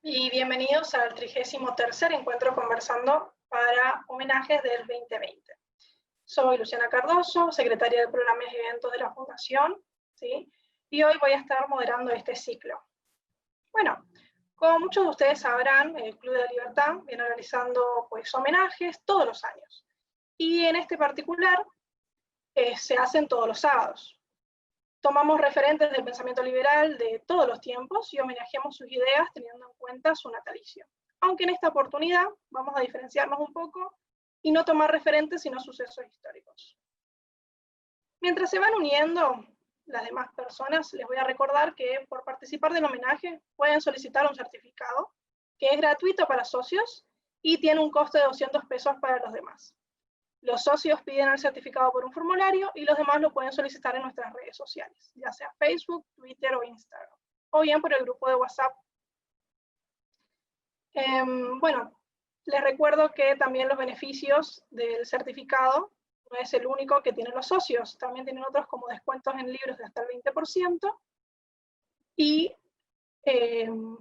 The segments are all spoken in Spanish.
Y bienvenidos al 33º encuentro conversando para homenajes del 2020. Soy Luciana Cardoso, secretaria de Programas y Eventos de la Fundación, ¿sí? Y hoy voy a estar moderando este ciclo. Bueno, como muchos de ustedes sabrán, el Club de la Libertad viene realizando pues, homenajes todos los años. Y en este particular se hacen todos los sábados. Tomamos referentes del pensamiento liberal de todos los tiempos y homenajeamos sus ideas teniendo en cuenta su natalicio. Aunque en esta oportunidad vamos a diferenciarnos un poco y no tomar referentes sino sucesos históricos. Mientras se van uniendo las demás personas, les voy a recordar que por participar del homenaje pueden solicitar un certificado que es gratuito para socios y tiene un costo de 200 pesos para los demás. Los socios piden el certificado por un formulario y los demás lo pueden solicitar en nuestras redes sociales, ya sea Facebook, Twitter o Instagram, o bien por el grupo de WhatsApp. Bueno, les recuerdo que también los beneficios del certificado no es el único que tienen los socios, también tienen otros como descuentos en libros de hasta el 20% y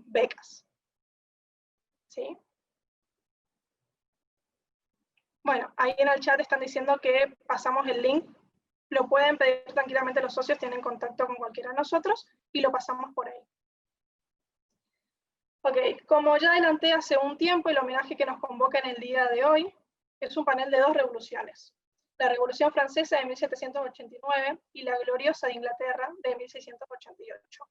becas. ¿Sí? Bueno, ahí en el chat están diciendo que pasamos el link. Lo pueden pedir tranquilamente los socios, tienen contacto con cualquiera de nosotros y lo pasamos por ahí. Ok, como ya adelanté hace un tiempo, el homenaje que nos convoca en el día de hoy es un panel de dos revoluciones. La Revolución Francesa de 1789 y la Gloriosa de Inglaterra de 1688.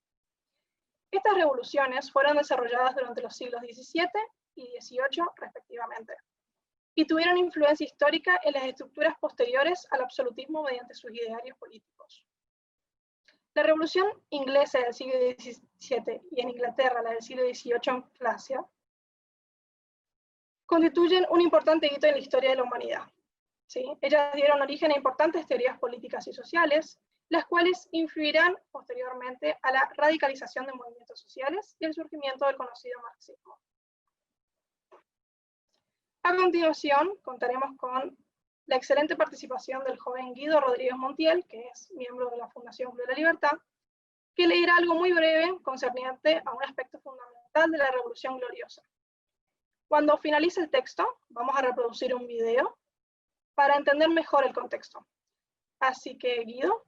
Estas revoluciones fueron desarrolladas durante los siglos XVII y XVIII respectivamente, y tuvieron influencia histórica en las estructuras posteriores al absolutismo mediante sus idearios políticos. La Revolución Inglesa del siglo XVII y en Inglaterra la del siglo XVIII en Francia constituyen un importante hito en la historia de la humanidad. ¿Sí? Ellas dieron origen a importantes teorías políticas y sociales, las cuales influirán posteriormente a la radicalización de movimientos sociales y el surgimiento del conocido marxismo. A continuación, contaremos con la excelente participación del joven Guido Rodríguez Montiel, que es miembro de la Fundación Club de la Libertad, que leerá algo muy breve concerniente a un aspecto fundamental de la Revolución Gloriosa. Cuando finalice el texto, vamos a reproducir un video para entender mejor el contexto. Así que, Guido.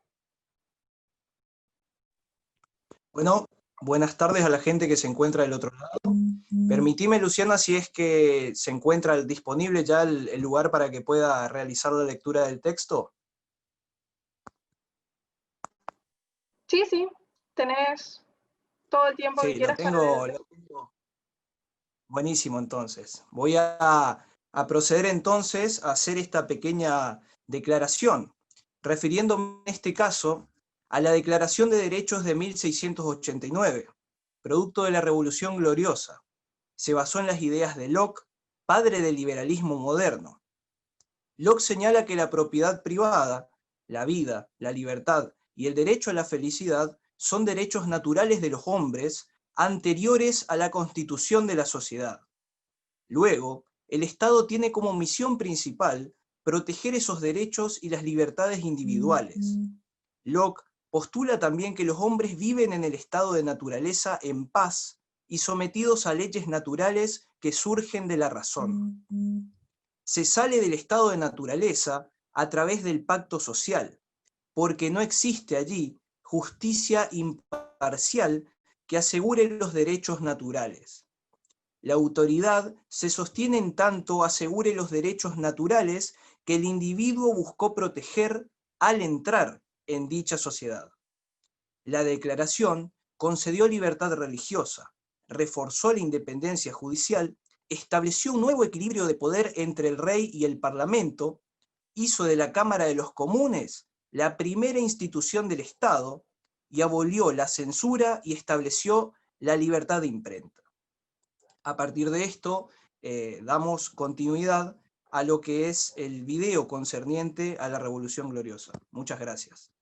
Bueno, buenas tardes a la gente que se encuentra del otro lado. Permitime, Luciana, si es que se encuentra disponible ya el lugar para que pueda realizar la lectura del texto. Sí, sí, tenés todo el tiempo que Sí, lo quieras para leer. tengo. Buenísimo, entonces. Voy a proceder entonces a hacer esta pequeña declaración, refiriéndome en este caso a la Declaración de Derechos de 1689, producto de la Revolución Gloriosa. Se basó en las ideas de Locke, padre del liberalismo moderno. Locke señala que la propiedad privada, la vida, la libertad y el derecho a la felicidad son derechos naturales de los hombres anteriores a la constitución de la sociedad. Luego, el Estado tiene como misión principal proteger esos derechos y las libertades individuales. Locke postula también que los hombres viven en el estado de naturaleza en paz y sometidos a leyes naturales que surgen de la razón. Se sale del estado de naturaleza a través del pacto social, porque no existe allí justicia imparcial que asegure los derechos naturales. La autoridad se sostiene en tanto asegure los derechos naturales que el individuo buscó proteger al entrar en dicha sociedad. La Declaración concedió libertad religiosa, reforzó la independencia judicial, estableció un nuevo equilibrio de poder entre el rey y el parlamento, hizo de la Cámara de los Comunes la primera institución del Estado y abolió la censura y estableció la libertad de imprenta. A partir de esto, damos continuidad a lo que es el video concerniente a la Revolución Gloriosa. Muchas gracias.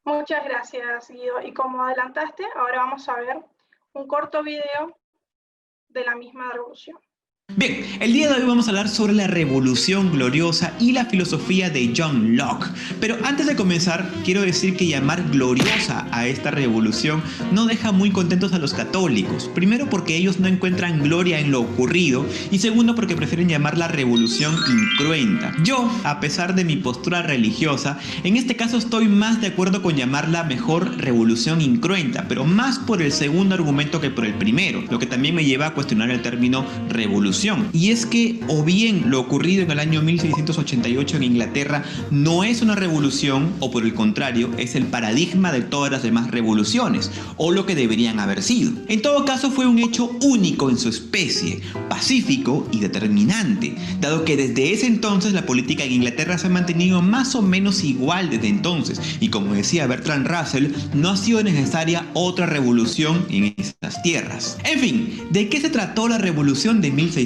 Muchas gracias, Guido. Y como adelantaste, ahora vamos a ver un corto video de la misma revolución. Bien, el día de hoy vamos a hablar sobre la Revolución Gloriosa y la filosofía de John Locke. Pero antes de comenzar, quiero decir que llamar gloriosa a esta revolución no deja muy contentos a los católicos. Primero porque ellos no encuentran gloria en lo ocurrido y segundo porque prefieren llamarla revolución incruenta. Yo, a pesar de mi postura religiosa, en este caso estoy más de acuerdo con llamarla mejor revolución incruenta, pero más por el segundo argumento que por el primero, lo que también me lleva a cuestionar el término revolución. Y es que o bien lo ocurrido en el año 1688 en Inglaterra no es una revolución, o por el contrario es el paradigma de todas las demás revoluciones, o lo que deberían haber sido. En todo caso fue un hecho único en su especie, pacífico y determinante, dado que desde ese entonces la política en Inglaterra se ha mantenido más o menos igual desde entonces, y como decía Bertrand Russell, no ha sido necesaria otra revolución en esas tierras. En fin, ¿de qué se trató la revolución de 1688?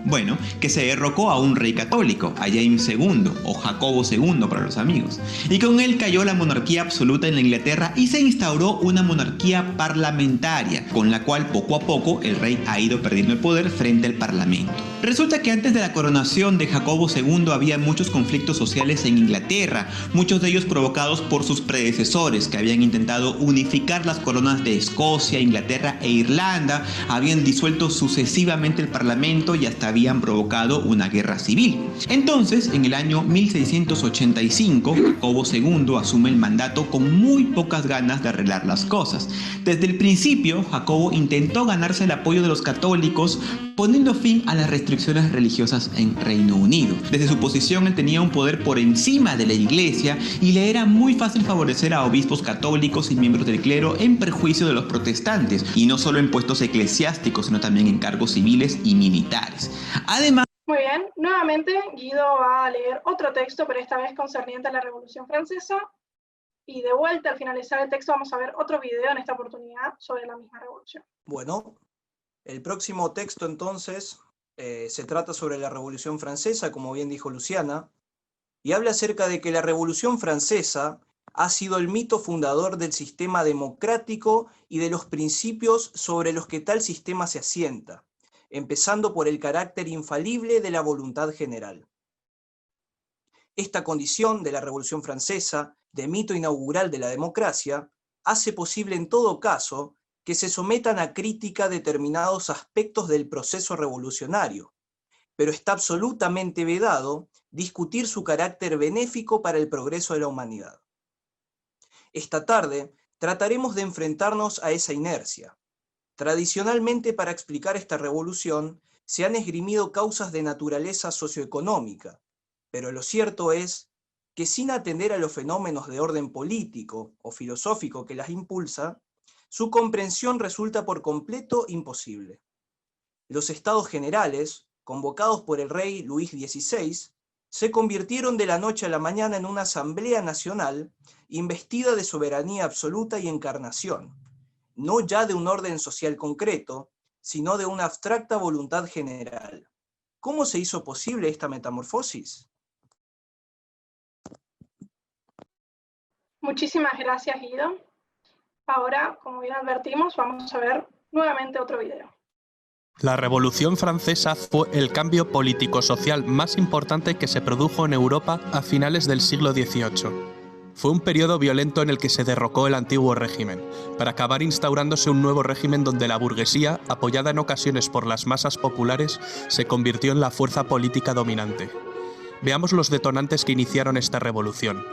Bueno, que se derrocó a un rey católico, a James II, o Jacobo II para los amigos, y con él cayó la monarquía absoluta en la Inglaterra y se instauró una monarquía parlamentaria, con la cual poco a poco el rey ha ido perdiendo el poder frente al parlamento. Resulta que antes de la coronación de Jacobo II había muchos conflictos sociales en Inglaterra, muchos de ellos provocados por sus predecesores que habían intentado unificar las coronas de Escocia, Inglaterra e Irlanda, habían disuelto sucesivamente el parlamento y hasta habían provocado una guerra civil. Entonces, en el año 1685, Jacobo II asume el mandato con muy pocas ganas de arreglar las cosas. Desde el principio, Jacobo intentó ganarse el apoyo de los católicos poniendo fin a las restricciones religiosas en Reino Unido. Desde su posición él tenía un poder por encima de la iglesia y le era muy fácil favorecer a obispos católicos y miembros del clero en perjuicio de los protestantes, y no solo en puestos eclesiásticos, sino también en cargos civiles y militares. Además, muy bien, nuevamente Guido va a leer otro texto, pero esta vez concerniente a la Revolución Francesa, y de vuelta al finalizar el texto vamos a ver otro video en esta oportunidad sobre la misma revolución. Bueno, el próximo texto entonces se trata sobre la Revolución Francesa, como bien dijo Luciana, y habla acerca de que la Revolución Francesa ha sido el mito fundador del sistema democrático y de los principios sobre los que tal sistema se asienta, empezando por el carácter infalible de la voluntad general. Esta condición de la Revolución Francesa, de mito inaugural de la democracia, hace posible en todo caso que se sometan a crítica determinados aspectos del proceso revolucionario, pero está absolutamente vedado discutir su carácter benéfico para el progreso de la humanidad. Esta tarde trataremos de enfrentarnos a esa inercia. Tradicionalmente, para explicar esta revolución, se han esgrimido causas de naturaleza socioeconómica, pero lo cierto es que sin atender a los fenómenos de orden político o filosófico que las impulsa, su comprensión resulta por completo imposible. Los estados generales, convocados por el rey Luis XVI, se convirtieron de la noche a la mañana en una asamblea nacional investida de soberanía absoluta y encarnación, no ya de un orden social concreto, sino de una abstracta voluntad general. ¿Cómo se hizo posible esta metamorfosis? Muchísimas gracias, Guido. Ahora, como bien advertimos, vamos a ver nuevamente otro video. La Revolución Francesa fue el cambio político-social más importante que se produjo en Europa a finales del siglo XVIII. Fue un periodo violento en el que se derrocó el antiguo régimen, para acabar instaurándose un nuevo régimen donde la burguesía, apoyada en ocasiones por las masas populares, se convirtió en la fuerza política dominante. Veamos los detonantes que iniciaron esta revolución.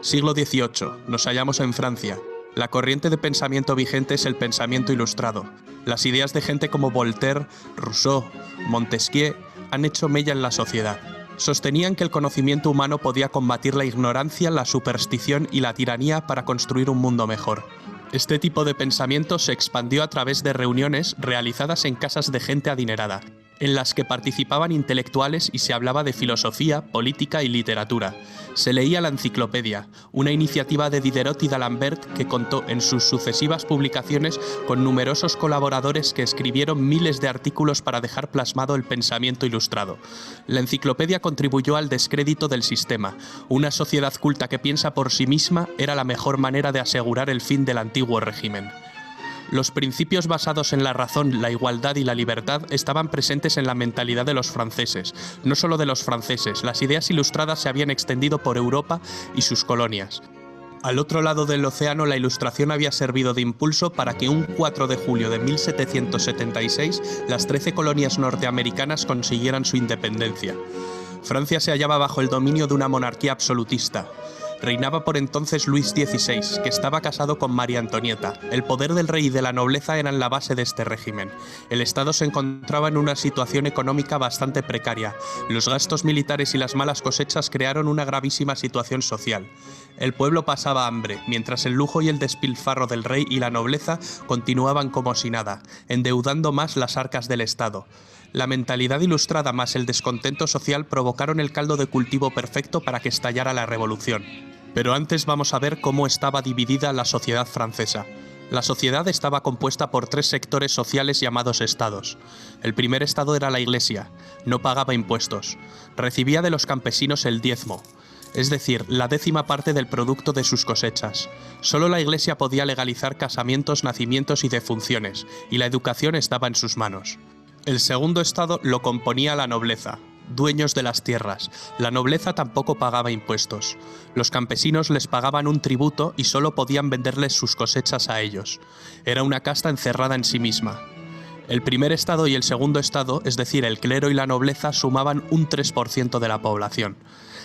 Siglo XVIII. Nos hallamos en Francia. La corriente de pensamiento vigente es el pensamiento ilustrado. Las ideas de gente como Voltaire, Rousseau, Montesquieu han hecho mella en la sociedad. Sostenían que el conocimiento humano podía combatir la ignorancia, la superstición y la tiranía para construir un mundo mejor. Este tipo de pensamiento se expandió a través de reuniones realizadas en casas de gente adinerada, en las que participaban intelectuales y se hablaba de filosofía, política y literatura. Se leía la Enciclopedia, una iniciativa de Diderot y d'Alembert que contó en sus sucesivas publicaciones con numerosos colaboradores que escribieron miles de artículos para dejar plasmado el pensamiento ilustrado. La Enciclopedia contribuyó al descrédito del sistema. Una sociedad culta que piensa por sí misma era la mejor manera de asegurar el fin del antiguo régimen. Los principios basados en la razón, la igualdad y la libertad estaban presentes en la mentalidad de los franceses. No solo de los franceses, las ideas ilustradas se habían extendido por Europa y sus colonias. Al otro lado del océano, la Ilustración había servido de impulso para que un 4 de julio de 1776 las 13 colonias norteamericanas consiguieran su independencia. Francia se hallaba bajo el dominio de una monarquía absolutista. Reinaba por entonces Luis XVI, que estaba casado con María Antonieta. El poder del rey y de la nobleza eran la base de este régimen. El Estado se encontraba en una situación económica bastante precaria. Los gastos militares y las malas cosechas crearon una gravísima situación social. El pueblo pasaba hambre, mientras el lujo y el despilfarro del rey y la nobleza continuaban como si nada, endeudando más las arcas del Estado. La mentalidad ilustrada más el descontento social provocaron el caldo de cultivo perfecto para que estallara la revolución. Pero antes vamos a ver cómo estaba dividida la sociedad francesa. La sociedad estaba compuesta por 3 sectores sociales llamados estados. El primer estado era la Iglesia, no pagaba impuestos, recibía de los campesinos el diezmo, es decir, la 10ª parte del producto de sus cosechas. Solo la Iglesia podía legalizar casamientos, nacimientos y defunciones, y la educación estaba en sus manos. El segundo estado lo componía la nobleza, dueños de las tierras. La nobleza tampoco pagaba impuestos. Los campesinos les pagaban un tributo y solo podían venderles sus cosechas a ellos. Era una casta encerrada en sí misma. El primer estado y el segundo estado, es decir, el clero y la nobleza, sumaban un 3% de la población.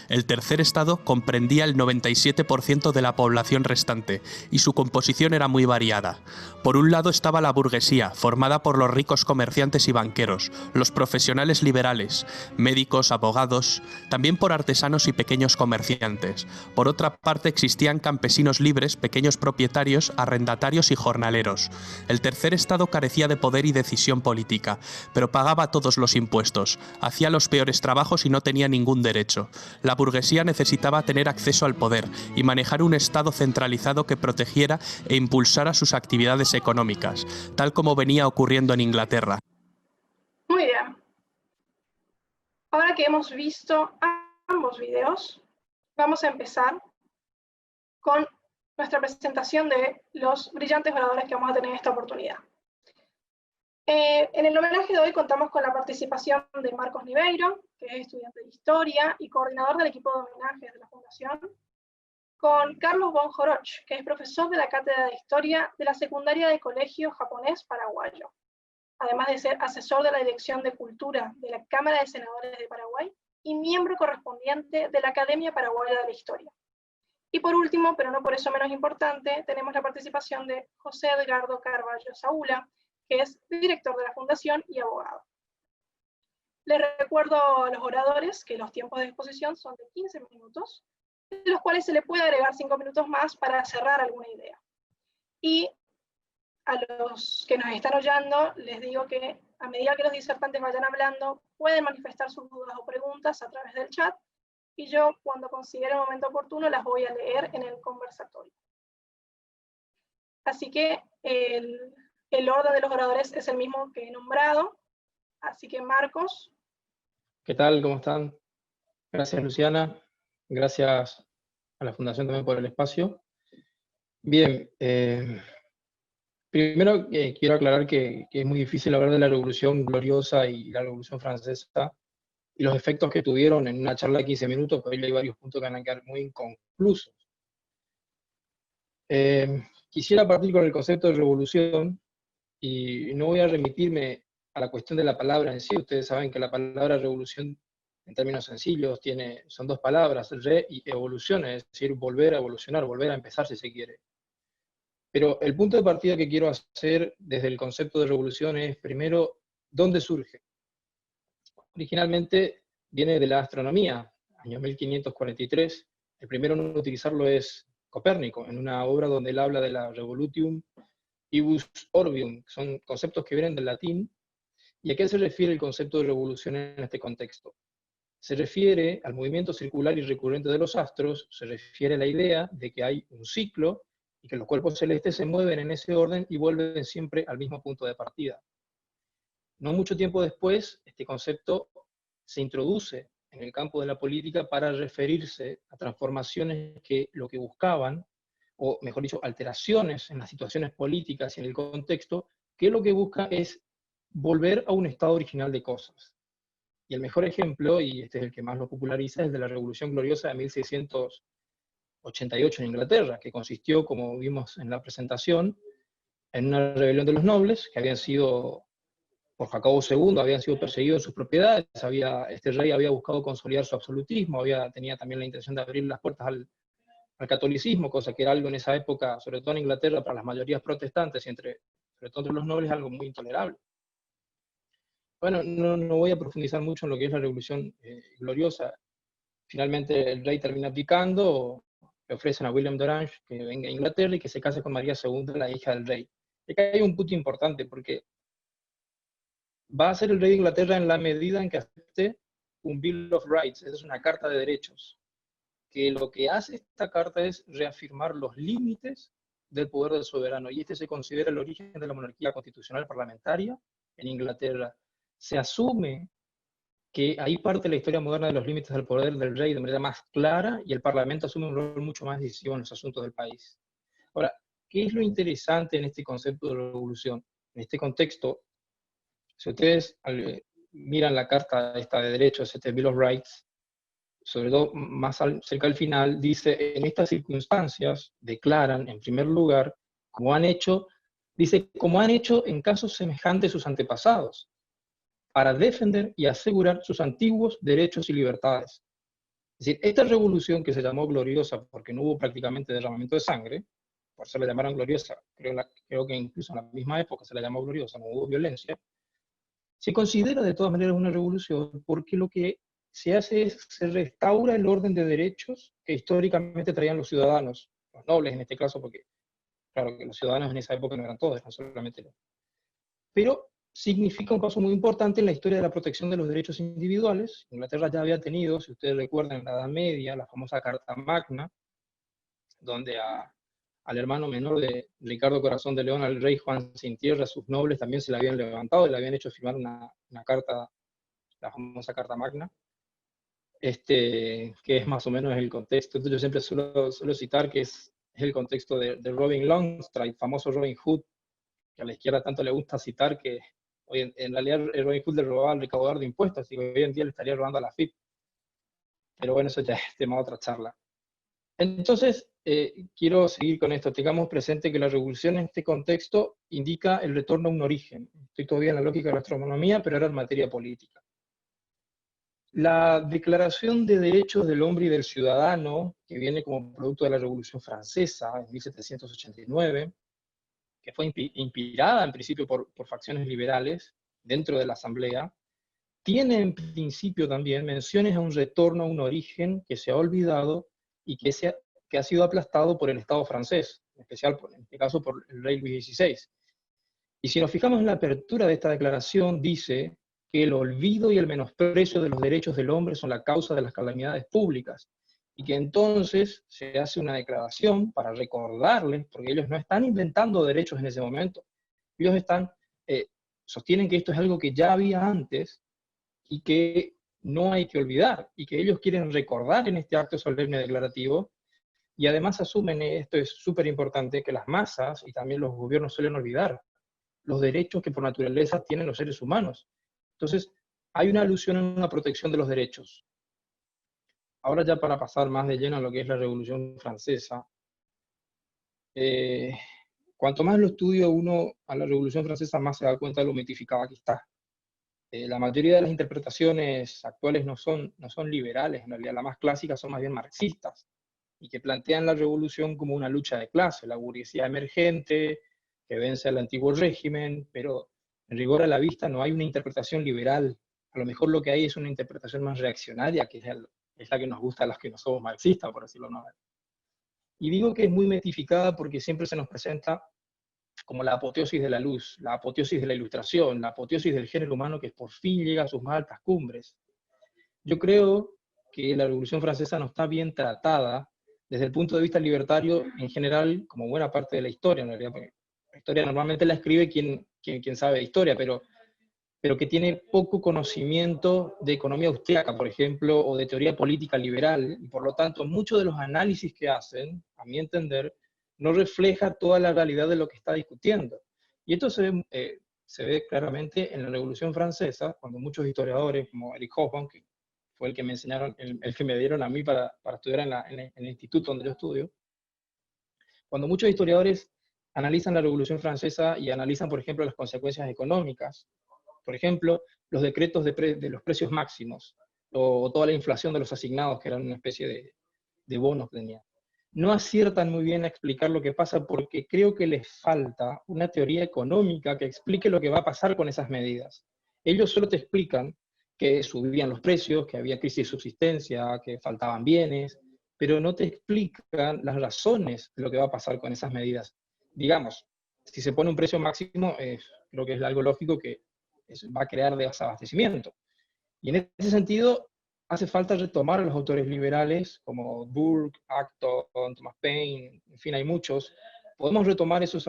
El tercer estado comprendía el 97% de la población restante, y su composición era muy variada. Por un lado estaba la burguesía, formada por los ricos comerciantes y banqueros, los profesionales liberales, médicos, abogados, también por artesanos y pequeños comerciantes. Por otra parte existían campesinos libres, pequeños propietarios, arrendatarios y jornaleros. El tercer estado carecía de poder y decisión política, pero pagaba todos los impuestos, hacía los peores trabajos y no tenía ningún derecho. La burguesía necesitaba tener acceso al poder y manejar un Estado centralizado que protegiera e impulsara sus actividades económicas, tal como venía ocurriendo en Inglaterra. Muy bien. Ahora que hemos visto ambos videos, vamos a empezar con nuestra presentación de los brillantes oradores que vamos a tener en esta oportunidad. En el homenaje de hoy contamos con la participación de Marcos Niveiro, que es estudiante de Historia y coordinador del equipo de homenajes de la Fundación, con Carlos von Joroch, que es profesor de la Cátedra de Historia de la Secundaria de Colegio Japonés Paraguayo, además de ser asesor de la Dirección de Cultura de la Cámara de Senadores de Paraguay y miembro correspondiente de la Academia Paraguaya de la Historia. Y por último, pero no por eso menos importante, tenemos la participación de José Edgardo Carballo Saúla, que es director de la Fundación y abogado. Les recuerdo a los oradores que los tiempos de exposición son de 15 minutos, de los cuales se le puede agregar 5 minutos más para cerrar alguna idea. Y a los que nos están oyendo, les digo que a medida que los disertantes vayan hablando, pueden manifestar sus dudas o preguntas a través del chat, y yo, cuando considere el momento oportuno, las voy a leer en el conversatorio. Así que el orden de los oradores es el mismo que he nombrado. Así que Marcos. ¿Qué tal? ¿Cómo están? Gracias, Luciana. Gracias a la Fundación también por el espacio. Bien, primero quiero aclarar que es muy difícil hablar de la Revolución Gloriosa y la Revolución Francesa y los efectos que tuvieron en una charla de 15 minutos, pero hay varios puntos que van a quedar muy inconclusos. Quisiera partir con el concepto de revolución, y no voy a remitirme a la cuestión de la palabra en sí. Ustedes saben que la palabra revolución, en términos sencillos, son 2 palabras, re y evolución, es decir, volver a evolucionar, volver a empezar si se quiere. Pero el punto de partida que quiero hacer desde el concepto de revolución es, primero, ¿dónde surge? Originalmente viene de la astronomía, año 1543. El primero en utilizarlo es Copérnico, en una obra donde él habla de la revolutium ibus orbium, son conceptos que vienen del latín. ¿Y a qué se refiere el concepto de revolución en este contexto? Se refiere al movimiento circular y recurrente de los astros, se refiere a la idea de que hay un ciclo y que los cuerpos celestes se mueven en ese orden y vuelven siempre al mismo punto de partida. No mucho tiempo después, este concepto se introduce en el campo de la política para referirse a transformaciones que lo que buscaban o mejor dicho, alteraciones en las situaciones políticas y en el contexto, que lo que busca es volver a un estado original de cosas. Y el mejor ejemplo, y este es el que más lo populariza, es el de la Revolución Gloriosa de 1688 en Inglaterra, que consistió, como vimos en la presentación, en una rebelión de los nobles, que habían sido, por Jacobo II, habían sido perseguidos en sus propiedades, este rey había buscado consolidar su absolutismo, tenía también la intención de abrir las puertas al catolicismo, cosa que era algo en esa época, sobre todo en Inglaterra, para las mayorías protestantes y sobre todo entre los nobles, algo muy intolerable. Bueno, no voy a profundizar mucho en lo que es la Revolución Gloriosa. Finalmente el rey termina abdicando, le ofrecen a William de Orange que venga a Inglaterra y que se case con María II, la hija del rey. Y acá hay un punto importante, porque va a ser el rey de Inglaterra en la medida en que acepte un Bill of Rights, esa es una carta de derechos, que lo que hace esta carta es reafirmar los límites del poder del soberano, y este se considera el origen de la monarquía constitucional parlamentaria en Inglaterra. Se asume que ahí parte la historia moderna de los límites del poder del rey de manera más clara, y el Parlamento asume un rol mucho más decisivo en los asuntos del país. Ahora, ¿qué es lo interesante en este concepto de revolución? En este contexto, si ustedes miran la carta esta de derechos, este Bill of Rights, sobre todo más cerca al final, dice, en estas circunstancias, declaran, en primer lugar, como han hecho en casos semejantes sus antepasados, para defender y asegurar sus antiguos derechos y libertades. Es decir, esta revolución que se llamó gloriosa porque no hubo prácticamente derramamiento de sangre, por eso la llamaron gloriosa, creo que incluso en la misma época se la llamó gloriosa, no hubo violencia, se considera de todas maneras una revolución porque lo que se hace es, se restaura el orden de derechos que históricamente traían los ciudadanos, los nobles en este caso, porque claro que los ciudadanos en esa época no eran todos, no solamente los. Pero significa un paso muy importante en la historia de la protección de los derechos individuales. Inglaterra ya había tenido, si ustedes recuerdan, en la Edad Media, la famosa Carta Magna, donde al hermano menor de Ricardo Corazón de León, al rey Juan Sin Tierra, sus nobles también se le habían levantado y le habían hecho firmar una carta, la famosa Carta Magna, que es más o menos el contexto. Entonces yo siempre suelo citar que es el contexto de Robin Longstride, famoso Robin Hood, que a la izquierda tanto le gusta citar, que hoy en realidad Robin Hood le robaba al recaudador de impuestos, y hoy en día le estaría robando a la FIP. Pero bueno, eso ya es tema de otra charla. Entonces, quiero seguir con esto. Tengamos presente que la revolución en este contexto indica el retorno a un origen. Estoy todavía en la lógica de la astronomía, pero ahora en materia política. La Declaración de Derechos del Hombre y del Ciudadano, que viene como producto de la Revolución Francesa en 1789, que fue inspirada en principio por facciones liberales dentro de la Asamblea, tiene en principio también menciones a un retorno a un origen que se ha olvidado y que ha sido aplastado por el Estado francés, en especial en este caso por el rey Luis XVI. Y si nos fijamos en la apertura de esta declaración, dice que el olvido y el menosprecio de los derechos del hombre son la causa de las calamidades públicas, y que entonces se hace una declaración para recordarles, porque ellos no están inventando derechos en ese momento, ellos sostienen que esto es algo que ya había antes y que no hay que olvidar, y que ellos quieren recordar en este acto solemne declarativo, y además asumen, esto es súper importante, que las masas y también los gobiernos suelen olvidar los derechos que por naturaleza tienen los seres humanos. Entonces, hay una alusión a una protección de los derechos. Ahora ya para pasar más de lleno a lo que es la Revolución Francesa, cuanto más lo estudia uno a la Revolución Francesa, más se da cuenta de lo mitificada que está. La mayoría de las interpretaciones actuales no son liberales, en realidad las más clásicas son más bien marxistas, y que plantean la revolución como una lucha de clase, la burguesía emergente, que vence al antiguo régimen, pero en rigor a la vista no hay una interpretación liberal. A lo mejor lo que hay es una interpretación más reaccionaria, que es la que nos gusta a los que no somos marxistas, por decirlo de una manera. Y digo que es muy mitificada porque siempre se nos presenta como la apoteosis de la luz, la apoteosis de la ilustración, la apoteosis del género humano que por fin llega a sus más altas cumbres. Yo creo que la Revolución Francesa no está bien tratada desde el punto de vista libertario en general, como buena parte de la historia, en realidad, porque la historia normalmente la escribe quien sabe de historia, pero que tiene poco conocimiento de economía austríaca, por ejemplo, o de teoría política liberal, y por lo tanto muchos de los análisis que hacen, a mi entender, no refleja toda la realidad de lo que está discutiendo. Y esto se ve claramente en la Revolución Francesa, cuando muchos historiadores, como Eric Hobsbawm, que fue el que me enseñaron, el que me dieron a mí para estudiar en el instituto donde yo estudio, cuando muchos historiadores analizan la Revolución Francesa y analizan, por ejemplo, las consecuencias económicas, por ejemplo, los decretos de los precios máximos, o toda la inflación de los asignados, que eran una especie de bonos que tenían, no aciertan muy bien a explicar lo que pasa porque creo que les falta una teoría económica que explique lo que va a pasar con esas medidas. Ellos solo te explican que subían los precios, que había crisis de subsistencia, que faltaban bienes, pero no te explican las razones de lo que va a pasar con esas medidas. Digamos, si se pone un precio máximo, creo que es algo lógico que va a crear desabastecimiento. Y en ese sentido, hace falta retomar a los autores liberales, como Burke, Acton, Thomas Paine, en fin, hay muchos. Podemos retomar esos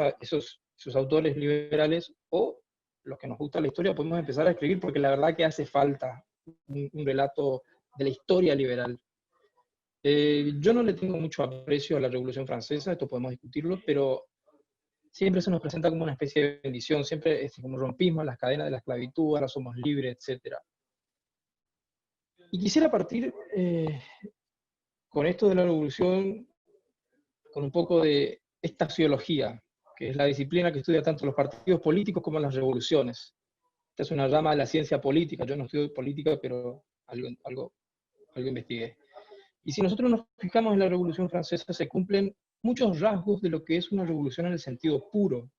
autores liberales, o los que nos gusta la historia, podemos empezar a escribir, porque la verdad que hace falta un relato de la historia liberal. Yo no le tengo mucho aprecio a la Revolución Francesa, esto podemos discutirlo, pero siempre se nos presenta como una especie de bendición, siempre como rompimos las cadenas de la esclavitud, ahora somos libres, etc. Y quisiera partir con esto de la revolución, con un poco de estaciología, que es la disciplina que estudia tanto los partidos políticos como las revoluciones. Esta es una rama de la ciencia política, yo no estudio política, pero algo investigué. Y si nosotros nos fijamos en la Revolución Francesa, se cumplen muchos rasgos de lo que es una revolución en el sentido puro.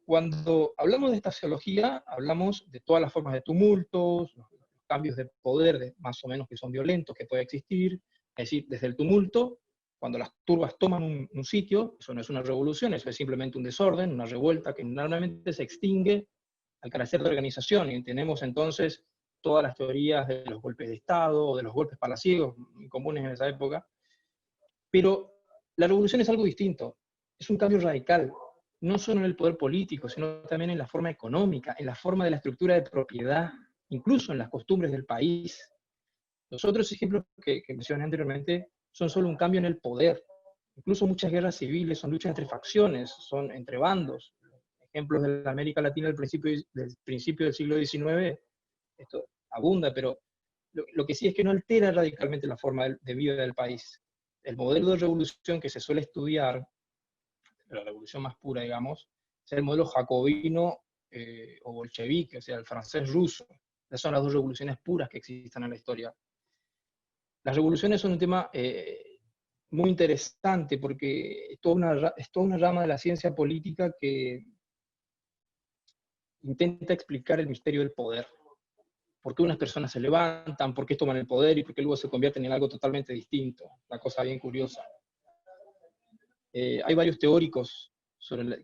Cuando hablamos de estaciología, hablamos de todas las formas de tumultos, los cambios de poder más o menos que son violentos, que puede existir, es decir, desde el tumulto, cuando las turbas toman un sitio, eso no es una revolución, eso es simplemente un desorden, una revuelta que normalmente se extingue al carecer de organización, y tenemos entonces todas las teorías de los golpes de Estado, o de los golpes palaciegos, muy comunes en esa época. Pero la revolución es algo distinto, es un cambio radical, no solo en el poder político, sino también en la forma económica, en la forma de la estructura de propiedad, incluso en las costumbres del país. Los otros ejemplos que mencioné anteriormente son solo un cambio en el poder. Incluso muchas guerras civiles son luchas entre facciones, son entre bandos. Ejemplos de la América Latina del principio del siglo XIX, esto abunda, pero lo que sí es que no altera radicalmente la forma de vida del país. El modelo de revolución que se suele estudiar, la revolución más pura, digamos, es el modelo jacobino o bolchevique, o sea, el francés ruso. Esas son las dos revoluciones puras que existen en la historia. Las revoluciones son un tema muy interesante porque es toda una rama de la ciencia política que intenta explicar el misterio del poder. ¿Por qué unas personas se levantan? ¿Por qué toman el poder? ¿Y por qué luego se convierten en algo totalmente distinto? Una cosa bien curiosa. Hay varios teóricos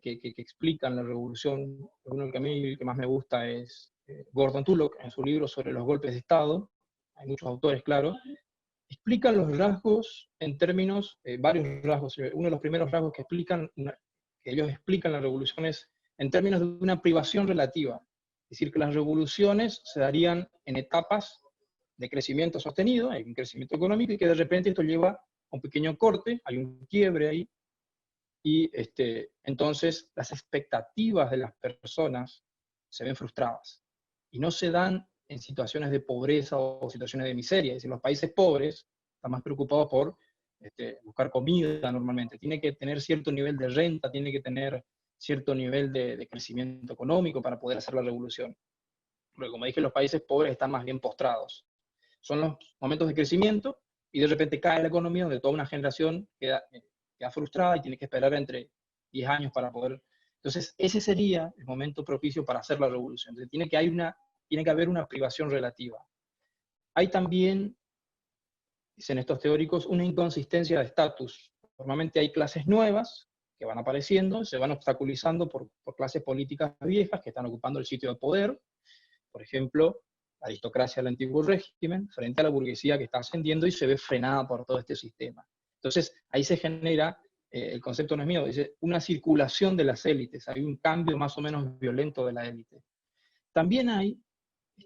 que explican la revolución. Uno que a mí el que más me gusta es Gordon Tullock, en su libro sobre los golpes de Estado. Hay muchos autores, claro. Explican los rasgos en términos, varios rasgos. Uno de los primeros rasgos que ellos explican la revolución es en términos de una privación relativa. Es decir, que las revoluciones se darían en etapas de crecimiento sostenido, hay un crecimiento económico, y que de repente esto lleva a un pequeño corte, hay un quiebre ahí, y entonces las expectativas de las personas se ven frustradas, y no se dan en situaciones de pobreza o situaciones de miseria. Es decir, los países pobres están más preocupados por buscar comida normalmente, tiene que tener cierto nivel de renta, tiene que tener cierto nivel de crecimiento económico para poder hacer la revolución. Porque como dije, los países pobres están más bien postrados. Son los momentos de crecimiento y de repente cae la economía donde toda una generación queda frustrada y tiene que esperar entre 10 años para poder... Entonces ese sería el momento propicio para hacer la revolución. Entonces tiene que haber una privación relativa. Hay también, dicen estos teóricos, una inconsistencia de estatus. Normalmente hay clases nuevas que van apareciendo, se van obstaculizando por clases políticas viejas que están ocupando el sitio de poder. Por ejemplo, la aristocracia del antiguo régimen frente a la burguesía que está ascendiendo y se ve frenada por todo este sistema. Entonces, ahí se genera, el concepto no es mío, dice, una circulación de las élites, hay un cambio más o menos violento de la élite. También hay,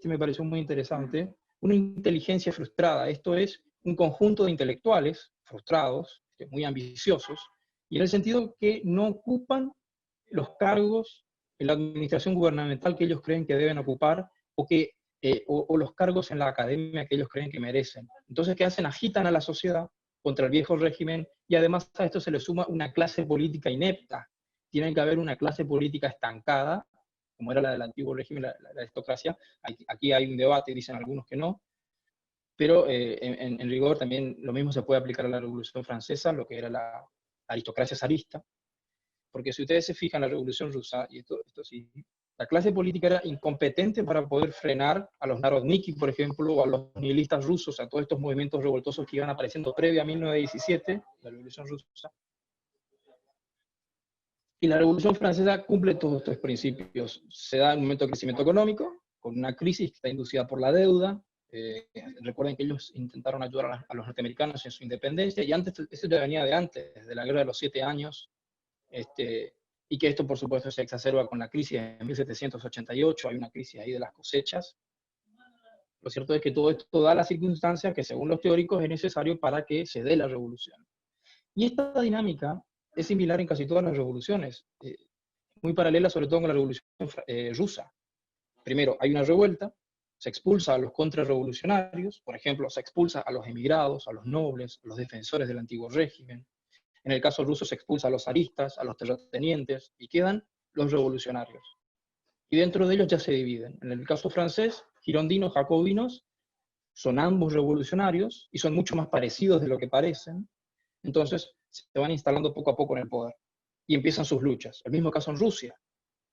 me pareció muy interesante, una inteligencia frustrada. Esto es un conjunto de intelectuales frustrados, muy ambiciosos, y en el sentido que no ocupan los cargos en la administración gubernamental que ellos creen que deben ocupar, o los cargos en la academia que ellos creen que merecen. Entonces, ¿qué hacen? Agitan a la sociedad contra el viejo régimen, y además a esto se le suma una clase política inepta. Tiene que haber una clase política estancada, como era la del antiguo régimen, la aristocracia. Aquí hay un debate, dicen algunos que no, pero en rigor también lo mismo se puede aplicar a la Revolución Francesa, lo que era la aristocracia zarista, porque si ustedes se fijan en la Revolución Rusa, y esto sí, la clase política era incompetente para poder frenar a los Narodniki, por ejemplo, o a los nihilistas rusos, a todos estos movimientos revoltosos que iban apareciendo previa a 1917, la Revolución Rusa. Y la Revolución Francesa cumple todos estos principios. Se da un momento de crecimiento económico, con una crisis que está inducida por la deuda. Recuerden que ellos intentaron ayudar a los norteamericanos en su independencia, y antes, eso ya venía de antes, de la Guerra de los 7 años, y que esto por supuesto se exacerba con la crisis de 1788, hay una crisis ahí de las cosechas. Lo cierto es que todo esto da las circunstancias que según los teóricos es necesario para que se dé la revolución. Y esta dinámica es similar en casi todas las revoluciones, muy paralela sobre todo con la Revolución Rusa. Primero, hay una revuelta, se expulsa a los contrarrevolucionarios, por ejemplo, se expulsa a los emigrados, a los nobles, a los defensores del antiguo régimen. En el caso ruso se expulsa a los zaristas, a los terratenientes, y quedan los revolucionarios. Y dentro de ellos ya se dividen. En el caso francés, girondinos, jacobinos, son ambos revolucionarios, y son mucho más parecidos de lo que parecen. Entonces, se van instalando poco a poco en el poder, y empiezan sus luchas. El mismo caso en Rusia,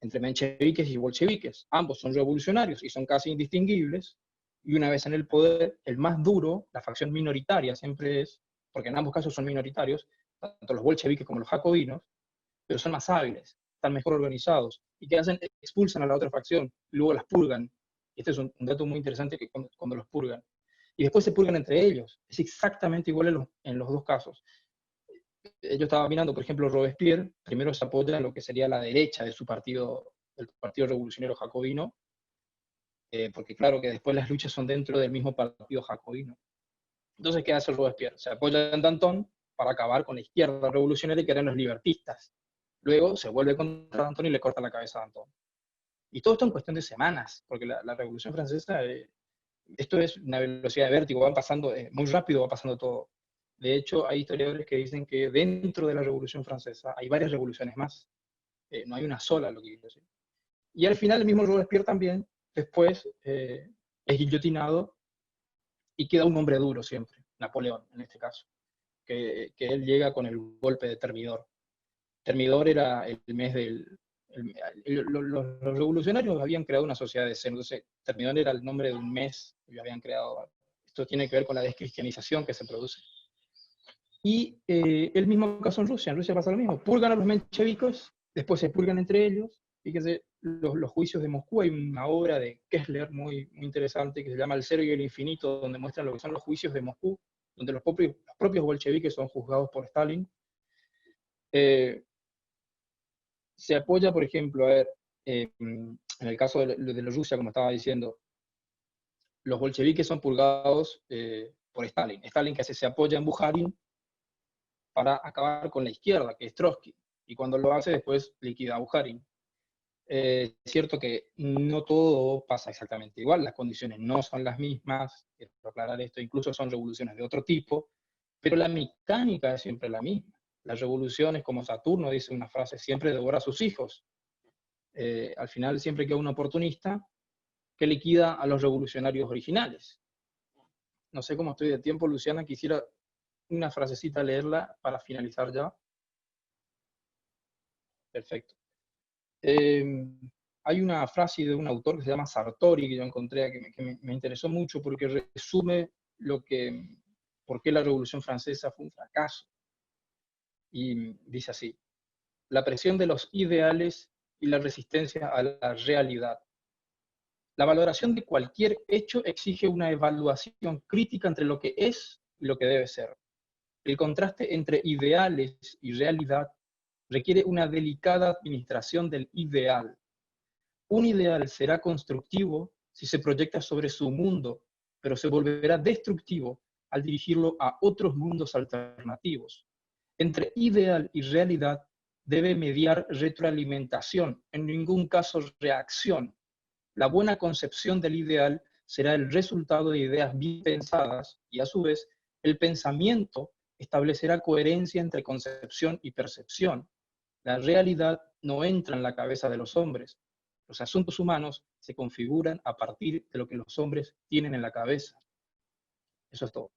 entre mencheviques y bolcheviques. Ambos son revolucionarios y son casi indistinguibles, y una vez en el poder, el más duro, la facción minoritaria siempre es, porque en ambos casos son minoritarios, tanto los bolcheviques como los jacobinos, pero son más hábiles, están mejor organizados, y ¿qué hacen? Expulsan a la otra facción, y luego las purgan. Este es un dato muy interesante, que cuando los purgan. Y después se purgan entre ellos. Es exactamente igual en los dos casos. Yo estaba mirando, por ejemplo, Robespierre, primero se apoya en lo que sería la derecha de su partido, el Partido Revolucionario Jacobino, porque claro que después las luchas son dentro del mismo partido jacobino. Entonces, ¿qué hace Robespierre? Se apoya en Danton para acabar con la izquierda revolucionaria, que eran los libertistas. Luego se vuelve contra Danton y le corta la cabeza a Danton. Y todo esto en cuestión de semanas, porque la Revolución Francesa, esto es una velocidad de vértigo, va pasando, muy rápido va pasando todo. De hecho, hay historiadores que dicen que dentro de la Revolución Francesa hay varias revoluciones más. No hay una sola, lo que quiero decir. Y al final el mismo Robespierre también, después, es guillotinado, y queda un hombre duro siempre, Napoleón en este caso, que él llega con el golpe de Thermidor. Thermidor era el mes del... los revolucionarios habían creado una sociedad de cero, entonces Thermidor era el nombre de un mes que habían creado. Esto tiene que ver con la descristianización que se produce. Y el mismo caso en Rusia pasa lo mismo, purgan a los mencheviques, después se purgan entre ellos. Fíjense, los juicios de Moscú, hay una obra de Kessler muy, muy interesante que se llama El Cero y el Infinito, donde muestra lo que son los juicios de Moscú, donde los propios bolcheviques son juzgados por Stalin. Se apoya, por ejemplo, en el caso de Rusia, como estaba diciendo, los bolcheviques son purgados por Stalin. Stalin, que hace, se apoya en Bukharin para acabar con la izquierda, que es Trotsky, y cuando lo hace después liquida a Bukharin. Es cierto que no todo pasa exactamente igual, las condiciones no son las mismas, quiero aclarar esto, incluso son revoluciones de otro tipo, pero la mecánica es siempre la misma. Las revoluciones, como Saturno dice una frase, siempre devora a sus hijos. Al final siempre queda un oportunista que liquida a los revolucionarios originales. No sé cómo estoy de tiempo, Luciana, quisiera una frasecita leerla para finalizar ya. Perfecto. Hay una frase de un autor que se llama Sartori, que yo encontré, que me interesó mucho porque resume por qué la Revolución Francesa fue un fracaso. Y dice así: la presión de los ideales y la resistencia a la realidad. La valoración de cualquier hecho exige una evaluación crítica entre lo que es y lo que debe ser. El contraste entre ideales y realidad requiere una delicada administración del ideal. Un ideal será constructivo si se proyecta sobre su mundo, pero se volverá destructivo al dirigirlo a otros mundos alternativos. Entre ideal y realidad debe mediar retroalimentación, en ningún caso reacción. La buena concepción del ideal será el resultado de ideas bien pensadas y, a su vez, el pensamiento establecerá coherencia entre concepción y percepción. La realidad no entra en la cabeza de los hombres. Los asuntos humanos se configuran a partir de lo que los hombres tienen en la cabeza. Eso es todo.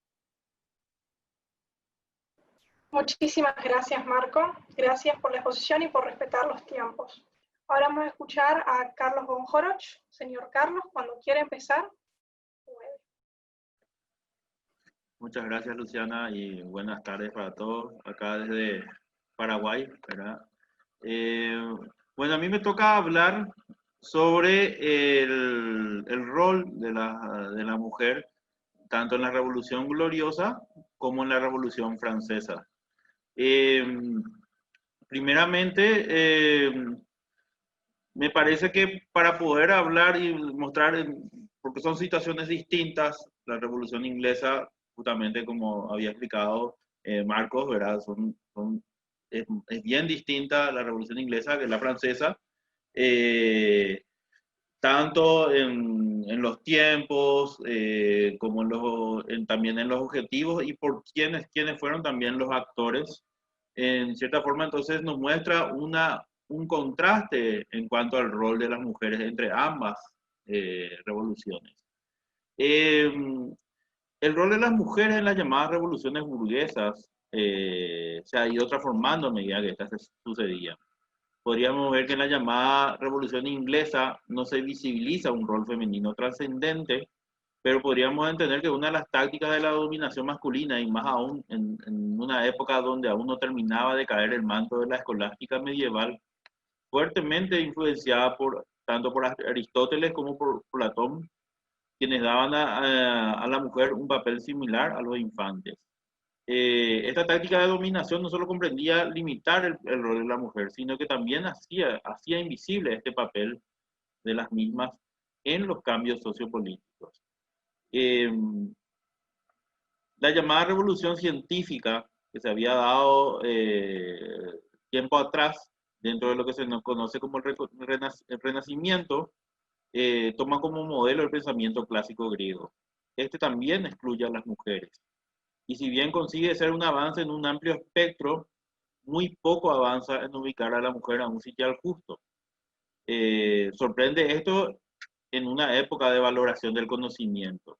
Muchísimas gracias, Marco. Gracias por la exposición y por respetar los tiempos. Ahora vamos a escuchar a Carlos von Horoch. Señor Carlos, cuando quiera empezar, puede. Muchas gracias, Luciana, y buenas tardes para todos acá desde Paraguay, ¿verdad? Bueno, a mí me toca hablar sobre el rol de la mujer, tanto en la Revolución Gloriosa como en la Revolución Francesa. Primeramente, me parece que para poder hablar y mostrar, porque son situaciones distintas, la Revolución Inglesa, justamente como había explicado Marcos, ¿verdad? Es bien distinta la Revolución Inglesa que la francesa, tanto en los tiempos, como también en los objetivos y por quiénes fueron también los actores. En cierta forma, entonces nos muestra un contraste en cuanto al rol de las mujeres entre ambas revoluciones. El rol de las mujeres en las llamadas revoluciones burguesas se ha ido transformando a medida que estas sucedían. Podríamos ver que en la llamada Revolución Inglesa no se visibiliza un rol femenino trascendente, pero podríamos entender que una de las tácticas de la dominación masculina, y más aún en una época donde aún no terminaba de caer el manto de la escolástica medieval, fuertemente influenciada tanto por Aristóteles como por Platón, quienes daban a la mujer un papel similar a los infantes. Esta táctica de dominación no solo comprendía limitar el rol de la mujer, sino que también hacía invisible este papel de las mismas en los cambios sociopolíticos. La llamada revolución científica que se había dado tiempo atrás, dentro de lo que se nos conoce como el Renacimiento, toma como modelo el pensamiento clásico griego. Este también excluye a las mujeres. Y si bien consigue ser un avance en un amplio espectro, muy poco avanza en ubicar a la mujer a un sitial justo. Sorprende esto en una época de valoración del conocimiento.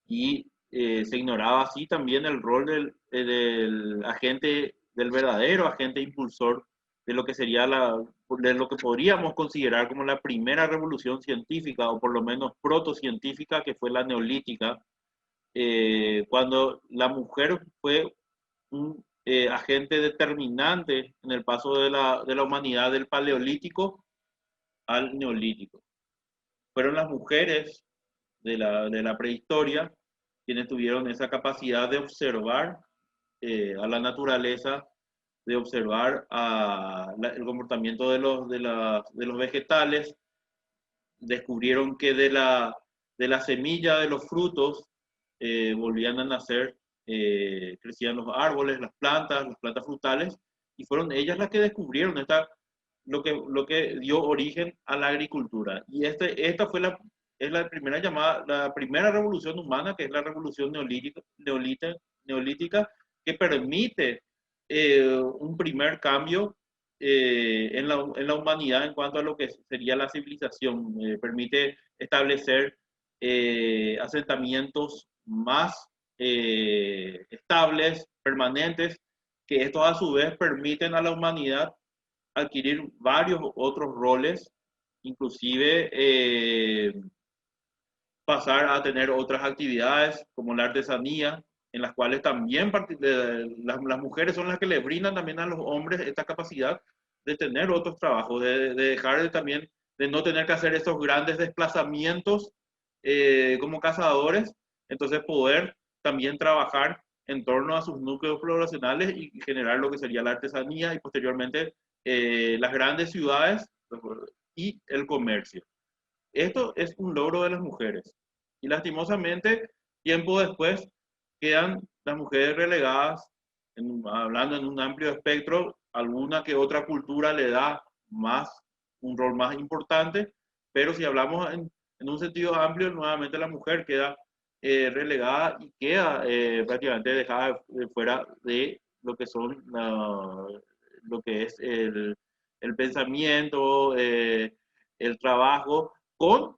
Y se ignoraba así también el rol del agente, del verdadero agente impulsor de lo que sería de lo que podríamos considerar como la primera revolución científica, o por lo menos protocientífica, que fue la neolítica, cuando la mujer fue un agente determinante en el paso de la humanidad del paleolítico al neolítico. Fueron las mujeres de la prehistoria quienes tuvieron esa capacidad de observar a la naturaleza, de observar el comportamiento de los vegetales. Descubrieron que de la semilla de los frutos volvían a nacer, crecían los árboles, las plantas frutales, y fueron ellas las que descubrieron lo que dio origen a la agricultura. Y esta fue la primera revolución humana, que es la revolución neolítica, que permite un primer cambio en la humanidad en cuanto a lo que sería la civilización. Permite establecer asentamientos más estables, permanentes, que estos a su vez permiten a la humanidad adquirir varios otros roles, inclusive pasar a tener otras actividades como la artesanía, en las cuales también las mujeres son las que le brindan también a los hombres esta capacidad de tener otros trabajos, de dejar también de no tener que hacer estos grandes desplazamientos como cazadores, entonces poder también trabajar en torno a sus núcleos poblacionales y generar lo que sería la artesanía y posteriormente las grandes ciudades y el comercio. Esto es un logro de las mujeres. Y lastimosamente, tiempo después, quedan las mujeres relegadas hablando en un amplio espectro, alguna que otra cultura le da un rol más importante, pero si hablamos en un sentido amplio, nuevamente la mujer queda relegada y queda prácticamente dejada fuera de lo que son lo que es el pensamiento, el trabajo, con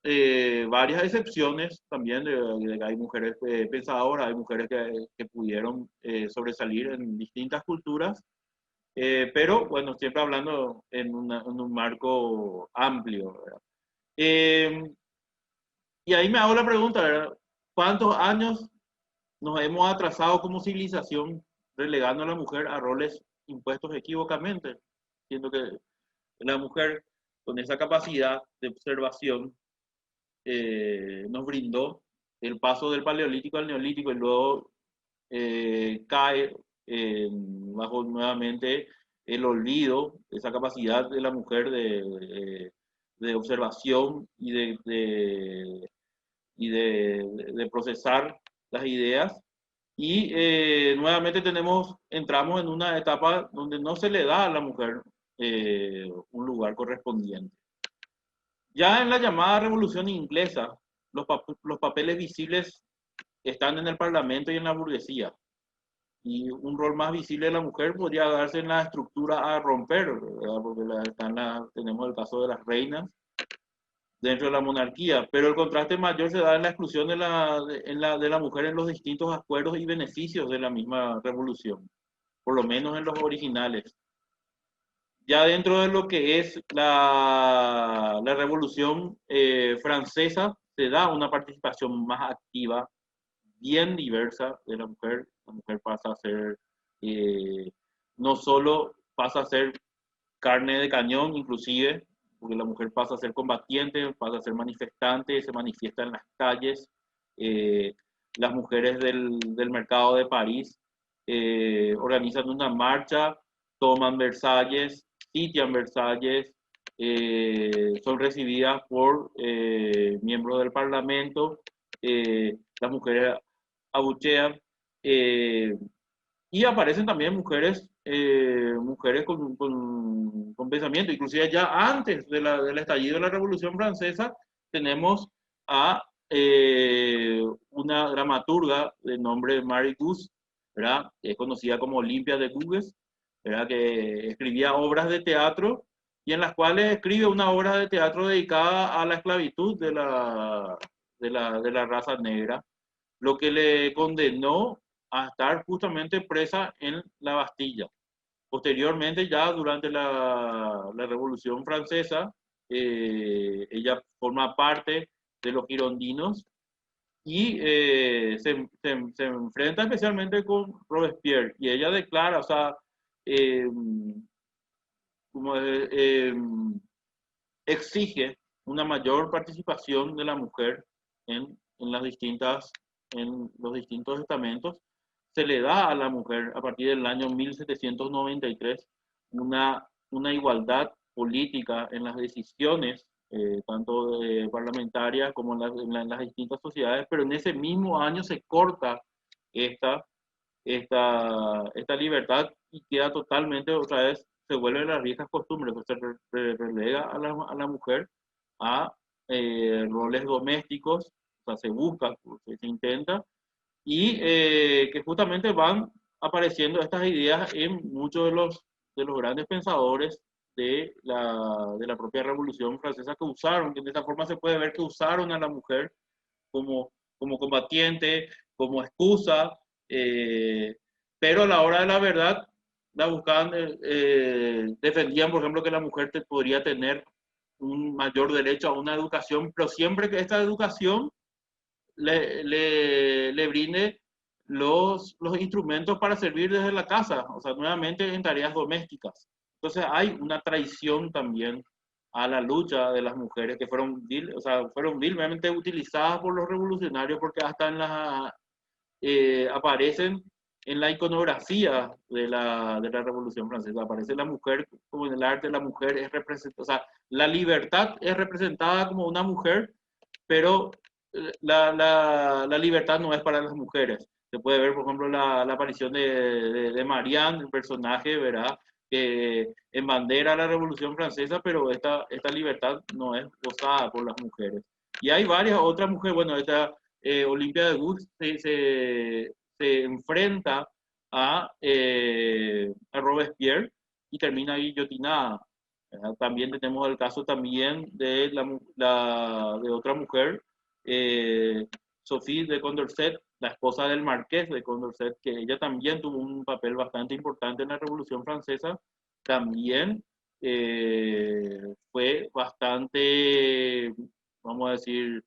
varias excepciones también de que hay mujeres pensadoras, hay mujeres que pudieron sobresalir en distintas culturas, pero bueno, siempre hablando en un marco amplio, ¿verdad? Y ahí me hago la pregunta, ¿verdad? ¿Cuántos años nos hemos atrasado como civilización relegando a la mujer a roles impuestos equívocamente? Siendo que la mujer con esa capacidad de observación nos brindó el paso del paleolítico al neolítico y luego cae bajo nuevamente el olvido, esa capacidad de la mujer de observación y de procesar las ideas. Y nuevamente entramos en una etapa donde no se le da a la mujer un lugar correspondiente. Ya en la llamada Revolución Inglesa, los papeles visibles están en el Parlamento y en la burguesía. Y un rol más visible de la mujer podría darse en la estructura a romper, ¿verdad? Porque tenemos el caso de las reinas dentro de la monarquía, pero el contraste mayor se da en la exclusión de la mujer en los distintos acuerdos y beneficios de la misma revolución, por lo menos en los originales. Ya dentro de lo que es la Revolución Francesa, se da una participación más activa, bien diversa de la mujer. La mujer pasa a ser, no solo pasa a ser carne de cañón, inclusive, porque la mujer pasa a ser combatiente, pasa a ser manifestante, se manifiesta en las calles. Las mujeres del mercado de París organizan una marcha, toman Versalles, sitian Versalles, son recibidas por miembros del Parlamento, las mujeres abuchean, y aparecen también mujeres con pensamiento. Inclusive ya antes del estallido de la Revolución Francesa tenemos a una dramaturga de nombre Marie Gousse, ¿verdad? Que es conocida como Olimpia de Gouges, ¿verdad? Que escribía obras de teatro y en las cuales escribe una obra de teatro dedicada a la esclavitud de la raza negra, lo que le condenó a estar justamente presa en la Bastilla. Posteriormente, ya durante la Revolución Francesa, ella forma parte de los girondinos y se enfrenta especialmente con Robespierre. Y ella declara, o sea, exige una mayor participación de la mujer en los distintos estamentos. Se le da a la mujer a partir del año 1793 una igualdad política en las decisiones, tanto parlamentarias como en las distintas sociedades, pero en ese mismo año se corta esta libertad y queda totalmente, otra vez, se vuelven las viejas costumbres, se relega a la mujer a roles domésticos, o sea, se busca, se intenta, y que justamente van apareciendo estas ideas en muchos de los grandes pensadores de la propia Revolución Francesa que usaron, que de esta forma se puede ver que usaron a la mujer como combatiente, como excusa, pero a la hora de la verdad la buscaban, defendían, por ejemplo, que la mujer podría tener un mayor derecho a una educación, pero siempre que esta educación le brinde los instrumentos para servir desde la casa, o sea, nuevamente en tareas domésticas. Entonces hay una traición también a la lucha de las mujeres que fueron vilmente utilizadas por los revolucionarios, porque hasta aparecen en la iconografía de la Revolución Francesa. Aparece la mujer, como en el arte, la mujer es representada, o sea, la libertad es representada como una mujer, pero la libertad no es para las mujeres. Se puede ver, por ejemplo, la aparición de Marianne, el personaje, ¿verdad? Que embandera la Revolución Francesa, pero esta libertad no es gozada por las mujeres. Y hay varias otras mujeres, bueno, esta Olympia de Gaulle se enfrenta a Robespierre y termina guillotinada. También tenemos el caso también de, de otra mujer, Sophie de Condorcet, la esposa del marqués de Condorcet, que ella también tuvo un papel bastante importante en la Revolución Francesa, también fue bastante, vamos a decir,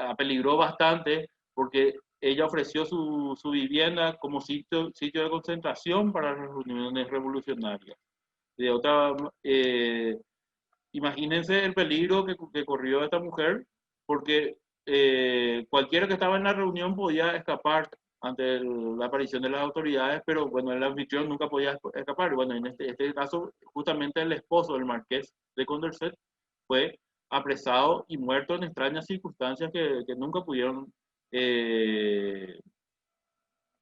apeligró bastante porque ella ofreció su vivienda como sitio de concentración para las reuniones revolucionarias. De otra, imagínense el peligro que corrió esta mujer, porque cualquiera que estaba en la reunión podía escapar ante la aparición de las autoridades, pero bueno, el anfitrión nunca podía escapar. Bueno, en este caso, justamente el esposo del marqués de Condorcet fue apresado y muerto en extrañas circunstancias que nunca pudieron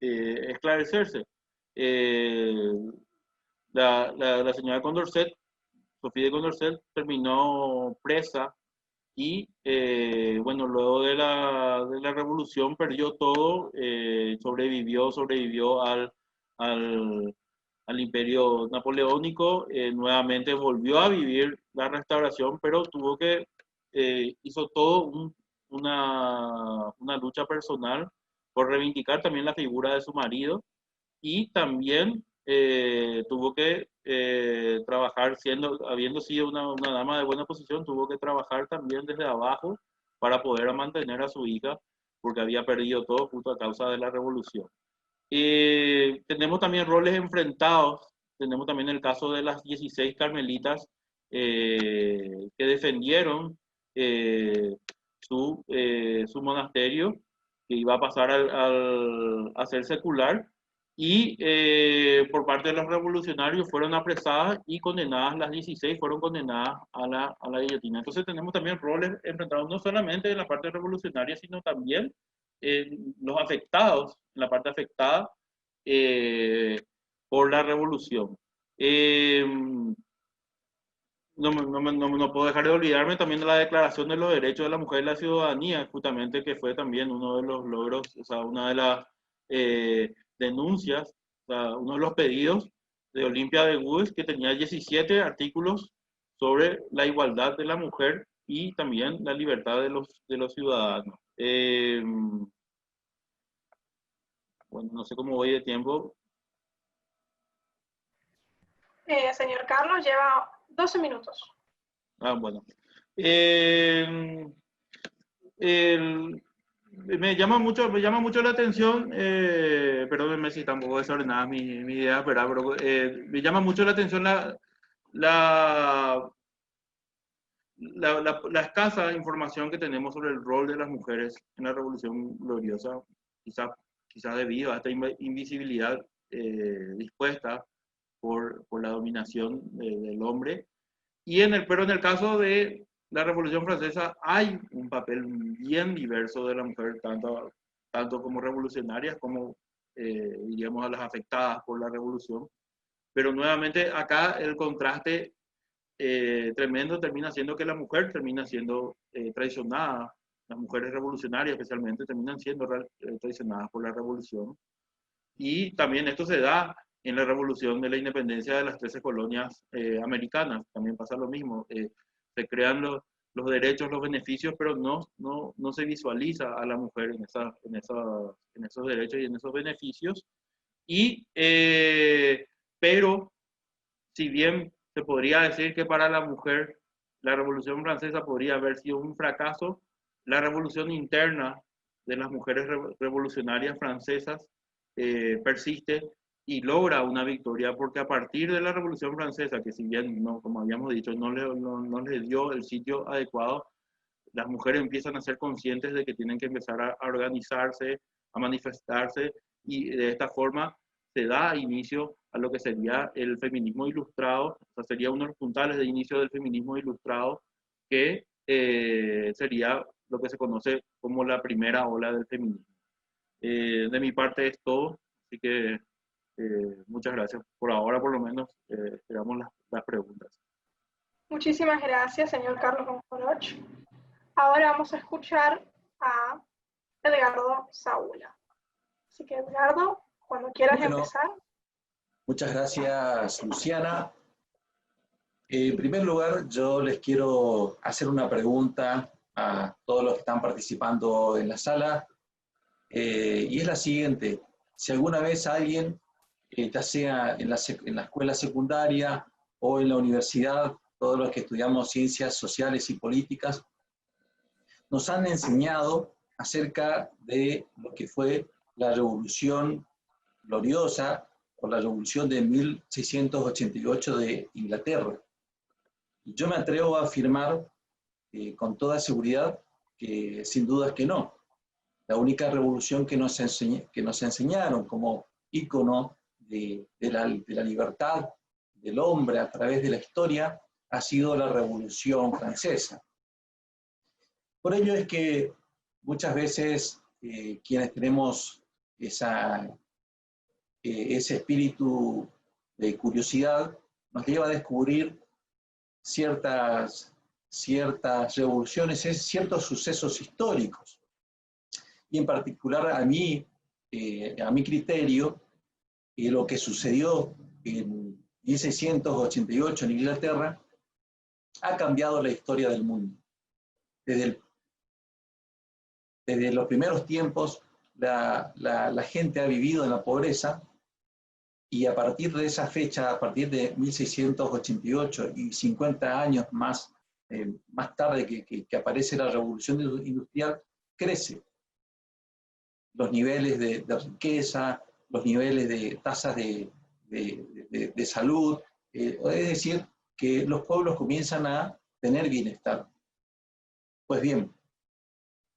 esclarecerse. La señora Condorcet, Sofía de Condorcet, terminó presa y, bueno, luego de la revolución perdió todo, sobrevivió al imperio napoleónico, nuevamente volvió a vivir la restauración, pero hizo todo una lucha personal por reivindicar también la figura de su marido y también tuvo que trabajar, habiendo sido una dama de buena posición, tuvo que trabajar también desde abajo para poder mantener a su hija, porque había perdido todo justo a causa de la revolución. Tenemos también roles enfrentados, tenemos también el caso de las 16 carmelitas que defendieron su monasterio, que iba a pasar a ser secular, y por parte de los revolucionarios fueron apresadas y condenadas, las 16 fueron condenadas a la guillotina. Entonces tenemos también roles enfrentados no solamente en la parte revolucionaria, sino también en los afectados, en la parte afectada por la revolución. No puedo dejar de olvidarme también de la Declaración de los Derechos de la Mujer y la Ciudadanía, justamente, que fue también uno de los logros, o sea, una de las denuncias, o sea, uno de los pedidos de Olympia de Gaulle, que tenía 17 artículos sobre la igualdad de la mujer y también la libertad de los ciudadanos. Bueno, no sé cómo voy de tiempo. Señor Carlos, lleva 12 minutos. Bueno. Me llama mucho la atención, perdónenme si tampoco desordenada mi idea, pero me llama mucho la atención la escasa información que tenemos sobre el rol de las mujeres en la Revolución Gloriosa, quizás debido a esta invisibilidad dispuesta por la dominación del hombre. Pero en el caso de la Revolución Francesa hay un papel bien diverso de la mujer, tanto como revolucionarias como, diríamos, a las afectadas por la revolución. Pero nuevamente acá el contraste tremendo termina siendo que la mujer termina siendo traicionada. Las mujeres revolucionarias especialmente terminan siendo traicionadas por la revolución. Y también esto se da en la revolución de la independencia de las 13 colonias americanas. También pasa lo mismo. Se crean los derechos, los beneficios, pero no se visualiza a la mujer en esos derechos y en esos beneficios. Pero, si bien se podría decir que para la mujer la Revolución Francesa podría haber sido un fracaso, la revolución interna de las mujeres revolucionarias francesas persiste y logra una victoria, porque a partir de la Revolución Francesa, que si bien, como habíamos dicho, no les dio el sitio adecuado, las mujeres empiezan a ser conscientes de que tienen que empezar a organizarse, a manifestarse, y de esta forma se da inicio a lo que sería el feminismo ilustrado, o sea, sería uno de los puntales de inicio del feminismo ilustrado, que sería lo que se conoce como la primera ola del feminismo. De mi parte es todo, así que muchas gracias. Por ahora, por lo menos, esperamos las preguntas. Muchísimas gracias, señor Carlos Monforoch. Ahora vamos a escuchar a Edgardo Saúla. Así que, Edgardo, cuando quieras empezar. Muchas gracias, Luciana. En primer lugar, yo les quiero hacer una pregunta a todos los que están participando en la sala, y es la siguiente. Si alguna vez alguien, ya sea en la escuela secundaria o en la universidad, todos los que estudiamos ciencias sociales y políticas, nos han enseñado acerca de lo que fue la Revolución Gloriosa o la Revolución de 1688 de Inglaterra. Yo me atrevo a afirmar con toda seguridad que sin dudas que no. La única revolución que nos enseñaron como ícono de la libertad del hombre a través de la historia ha sido la Revolución Francesa. Por ello es que muchas veces quienes tenemos ese espíritu de curiosidad nos lleva a descubrir ciertas revoluciones, ciertos sucesos históricos. Y en particular a mi criterio, lo que sucedió en 1688 en Inglaterra ha cambiado la historia del mundo. Desde los primeros tiempos, la gente ha vivido en la pobreza, y a partir de esa fecha, a partir de 1688 y 50 años más tarde que aparece la Revolución Industrial, crece los niveles de riqueza, los niveles de tasas de salud, es decir, que los pueblos comienzan a tener bienestar. Pues bien,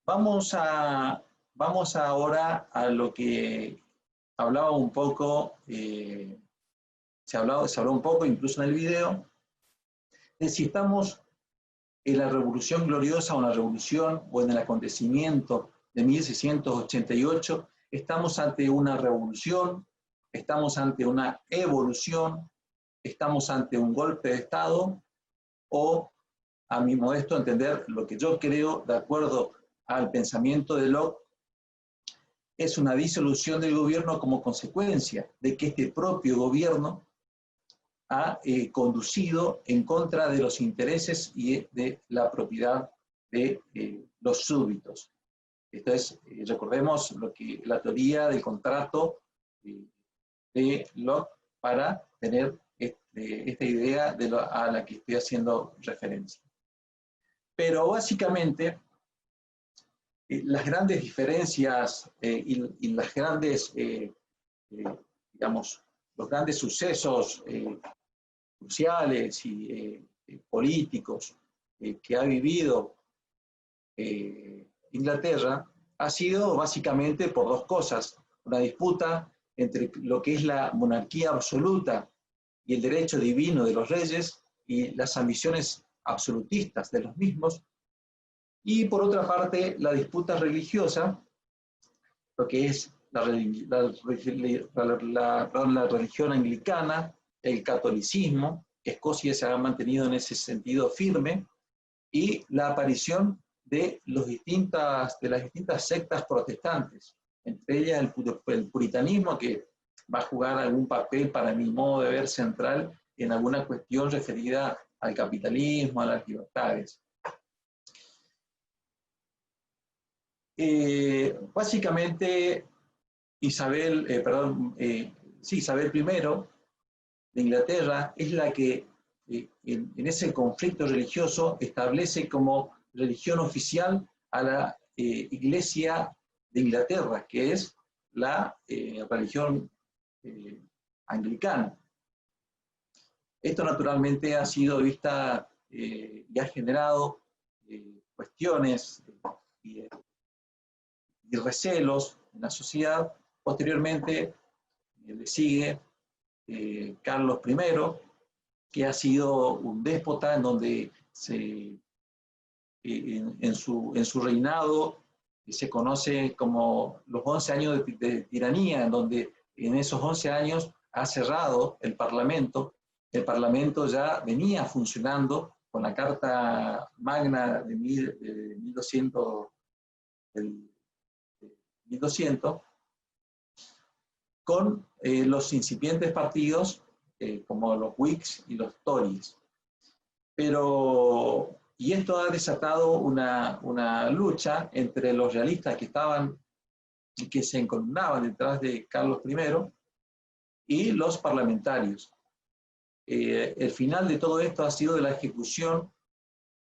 vamos ahora a lo que hablaba un poco, se habló un poco incluso en el video, de si estamos en la Revolución Gloriosa o en la Revolución o en el acontecimiento de 1688, estamos ante una revolución, estamos ante una evolución, estamos ante un golpe de Estado, o, a mi modesto entender, lo que yo creo, de acuerdo al pensamiento de Locke, es una disolución del gobierno como consecuencia de que este propio gobierno ha conducido en contra de los intereses y de la propiedad de los súbditos. Entonces, recordemos la teoría del contrato de Locke para tener esta idea a la que estoy haciendo referencia. Pero básicamente, las grandes diferencias y las grandes, digamos, los grandes sucesos cruciales y políticos que ha vivido Inglaterra ha sido básicamente por dos cosas: una disputa entre lo que es la monarquía absoluta y el derecho divino de los reyes y las ambiciones absolutistas de los mismos, y por otra parte la disputa religiosa, lo que es la religión anglicana, el catolicismo, que Escocia se ha mantenido en ese sentido firme, y la aparición de las distintas sectas protestantes, entre ellas el puritanismo, que va a jugar algún papel, para mi modo de ver, central en alguna cuestión referida al capitalismo, a las libertades. Básicamente, Isabel I de Inglaterra es la que en ese conflicto religioso establece como religión oficial a la Iglesia de Inglaterra, que es la religión anglicana. Esto naturalmente ha sido vista y ha generado cuestiones y recelos en la sociedad. Posteriormente le sigue Carlos I, que ha sido un déspota en donde en su reinado se conoce como los 11 años de tiranía, en donde en esos 11 años ha cerrado el Parlamento. El Parlamento ya venía funcionando con la Carta Magna de 1200, con los incipientes partidos como los Whigs y los Tories. Y esto ha desatado una lucha entre los realistas que estaban y que se encolumnaban detrás de Carlos I y los parlamentarios. El final de todo esto ha sido la ejecución,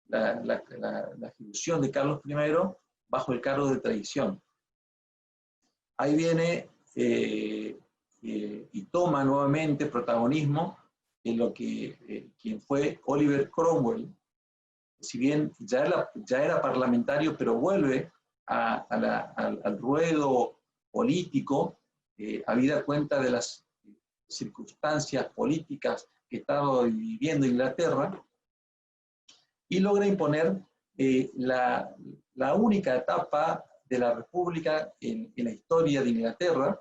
la ejecución de Carlos I bajo el cargo de traición. Ahí viene y toma nuevamente protagonismo en lo que quien fue Oliver Cromwell. Si bien ya era parlamentario, pero vuelve al ruedo político, habida cuenta de las circunstancias políticas que estaba viviendo Inglaterra, y logra imponer la única etapa de la República en la historia de Inglaterra.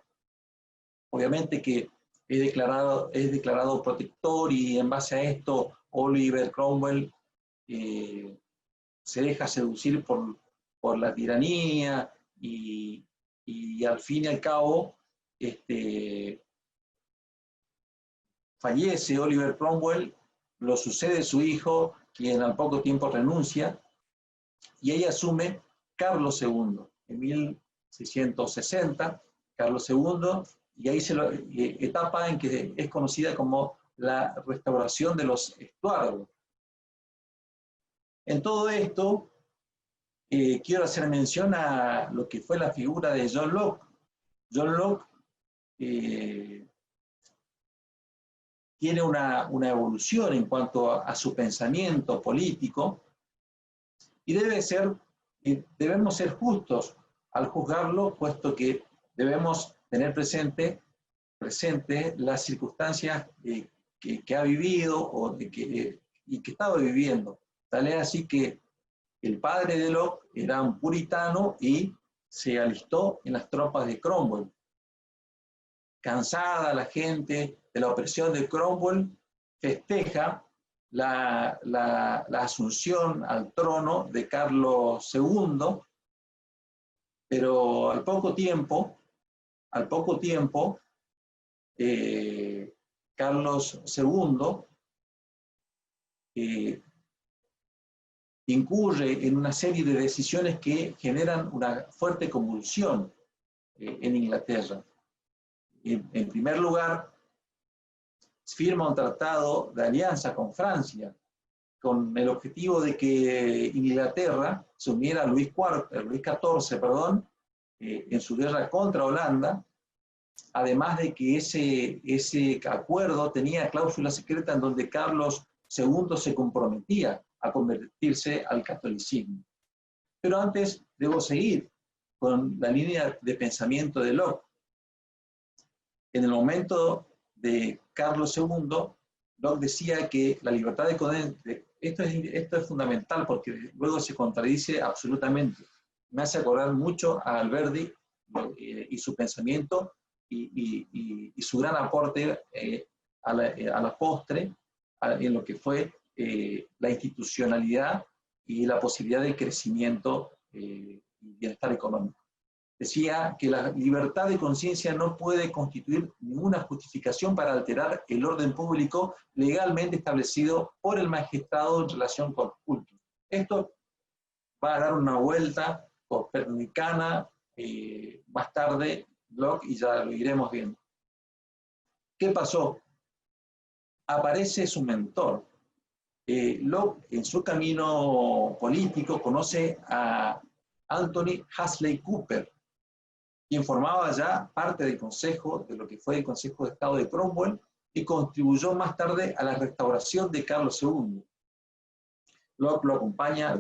Obviamente que es declarado protector, y en base a esto Oliver Cromwell se deja seducir por la tiranía, y al fin y al cabo fallece Oliver Cromwell, lo sucede su hijo, quien al poco tiempo renuncia, y ella asume Carlos II en 1660, Carlos II, y ahí etapa en que es conocida como la restauración de los Estuardos. En todo esto, quiero hacer mención a lo que fue la figura de John Locke. John Locke tiene una evolución en cuanto a su pensamiento político, y debemos ser justos al juzgarlo, puesto que debemos tener presente las circunstancias que ha vivido y que estaba viviendo. Tal es así que el padre de Locke era un puritano y se alistó en las tropas de Cromwell. Cansada la gente de la opresión de Cromwell, festeja la asunción al trono de Carlos II, pero al poco tiempo, Carlos II incurre en una serie de decisiones que generan una fuerte convulsión en Inglaterra. En primer lugar, firma un tratado de alianza con Francia, con el objetivo de que Inglaterra se uniera a Luis XIV, en su guerra contra Holanda, además de que ese acuerdo tenía cláusula secreta en donde Carlos II se comprometía a convertirse al catolicismo. Pero antes debo seguir con la línea de pensamiento de Locke. En el momento de Carlos II, Locke decía que la libertad de conciencia, esto es fundamental porque luego se contradice absolutamente. Me hace acordar mucho a Alberdi y su pensamiento y su gran aporte a la postre en lo que fue la institucionalidad y la posibilidad de crecimiento y bienestar económico. Decía que la libertad de conciencia no puede constituir ninguna justificación para alterar el orden público legalmente establecido por el magistrado en relación con los cultos. Esto va a dar una vuelta copernicana más tarde, Locke, y ya lo iremos viendo. ¿Qué pasó? Aparece su mentor. Locke, en su camino político, conoce a Anthony Huxley Cooper, quien formaba ya parte del consejo, de lo que fue el Consejo de Estado de Cromwell, y contribuyó más tarde a la restauración de Carlos II. Locke lo acompaña,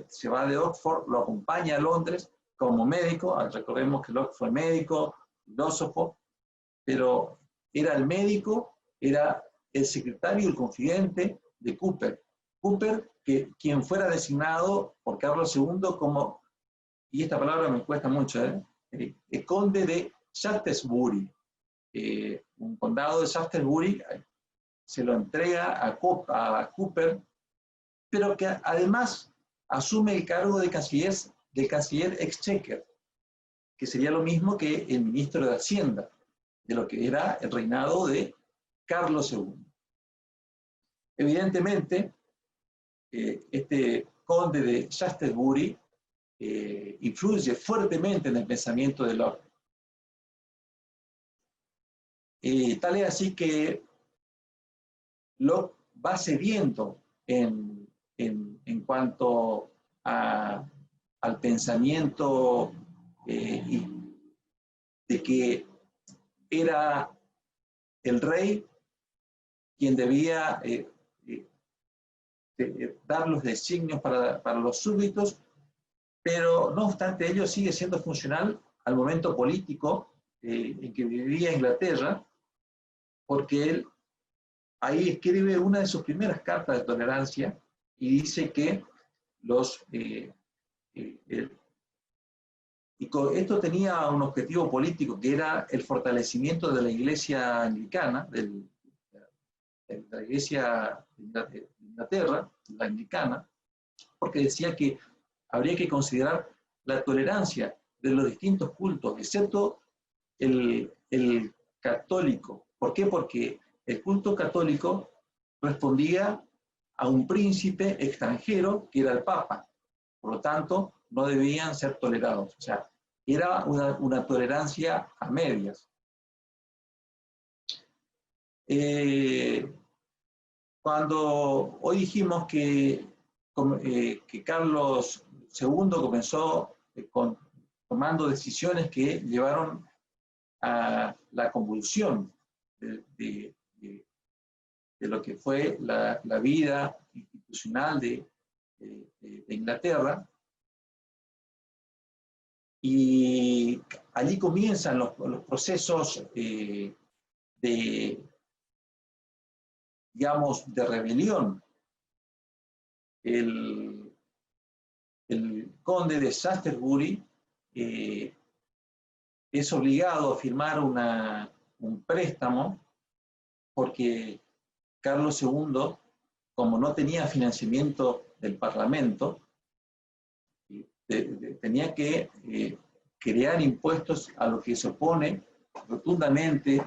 se va de Oxford, lo acompaña a Londres como médico. Recordemos que Locke fue médico, filósofo, pero era el médico, era el secretario y el confidente de Cooper. Cooper, quien fuera designado por Carlos II como y esta palabra me cuesta mucho, el conde de Shaftesbury, un condado de Shaftesbury, se lo entrega a Cooper, pero que además asume el cargo de canciller exchequer, que sería lo mismo que el ministro de Hacienda, de lo que era el reinado de Carlos II. Evidentemente, este conde de Shaftesbury influye fuertemente en el pensamiento de Locke. Tal es así que Locke va cediendo en cuanto al pensamiento de que era el rey quien debía dar los designios para los súbditos, pero no obstante ello sigue siendo funcional al momento político en que vivía Inglaterra, porque él ahí escribe una de sus primeras cartas de tolerancia y dice que esto tenía un objetivo político, que era el fortalecimiento de la Iglesia anglicana, de la Iglesia de Inglaterra, la anglicana, porque decía que habría que considerar la tolerancia de los distintos cultos, excepto el católico. ¿Por qué? Porque el culto católico respondía a un príncipe extranjero que era el Papa. Por lo tanto, no debían ser tolerados. O sea, era una tolerancia a medias. Cuando hoy dijimos que Carlos II comenzó tomando decisiones que llevaron a la convulsión de lo que fue la vida institucional de Inglaterra, y allí comienzan los procesos digamos, de rebelión. El conde de Shaftesbury es obligado a firmar un préstamo porque Carlos II, como no tenía financiamiento del Parlamento, tenía que crear impuestos, a lo que se opone rotundamente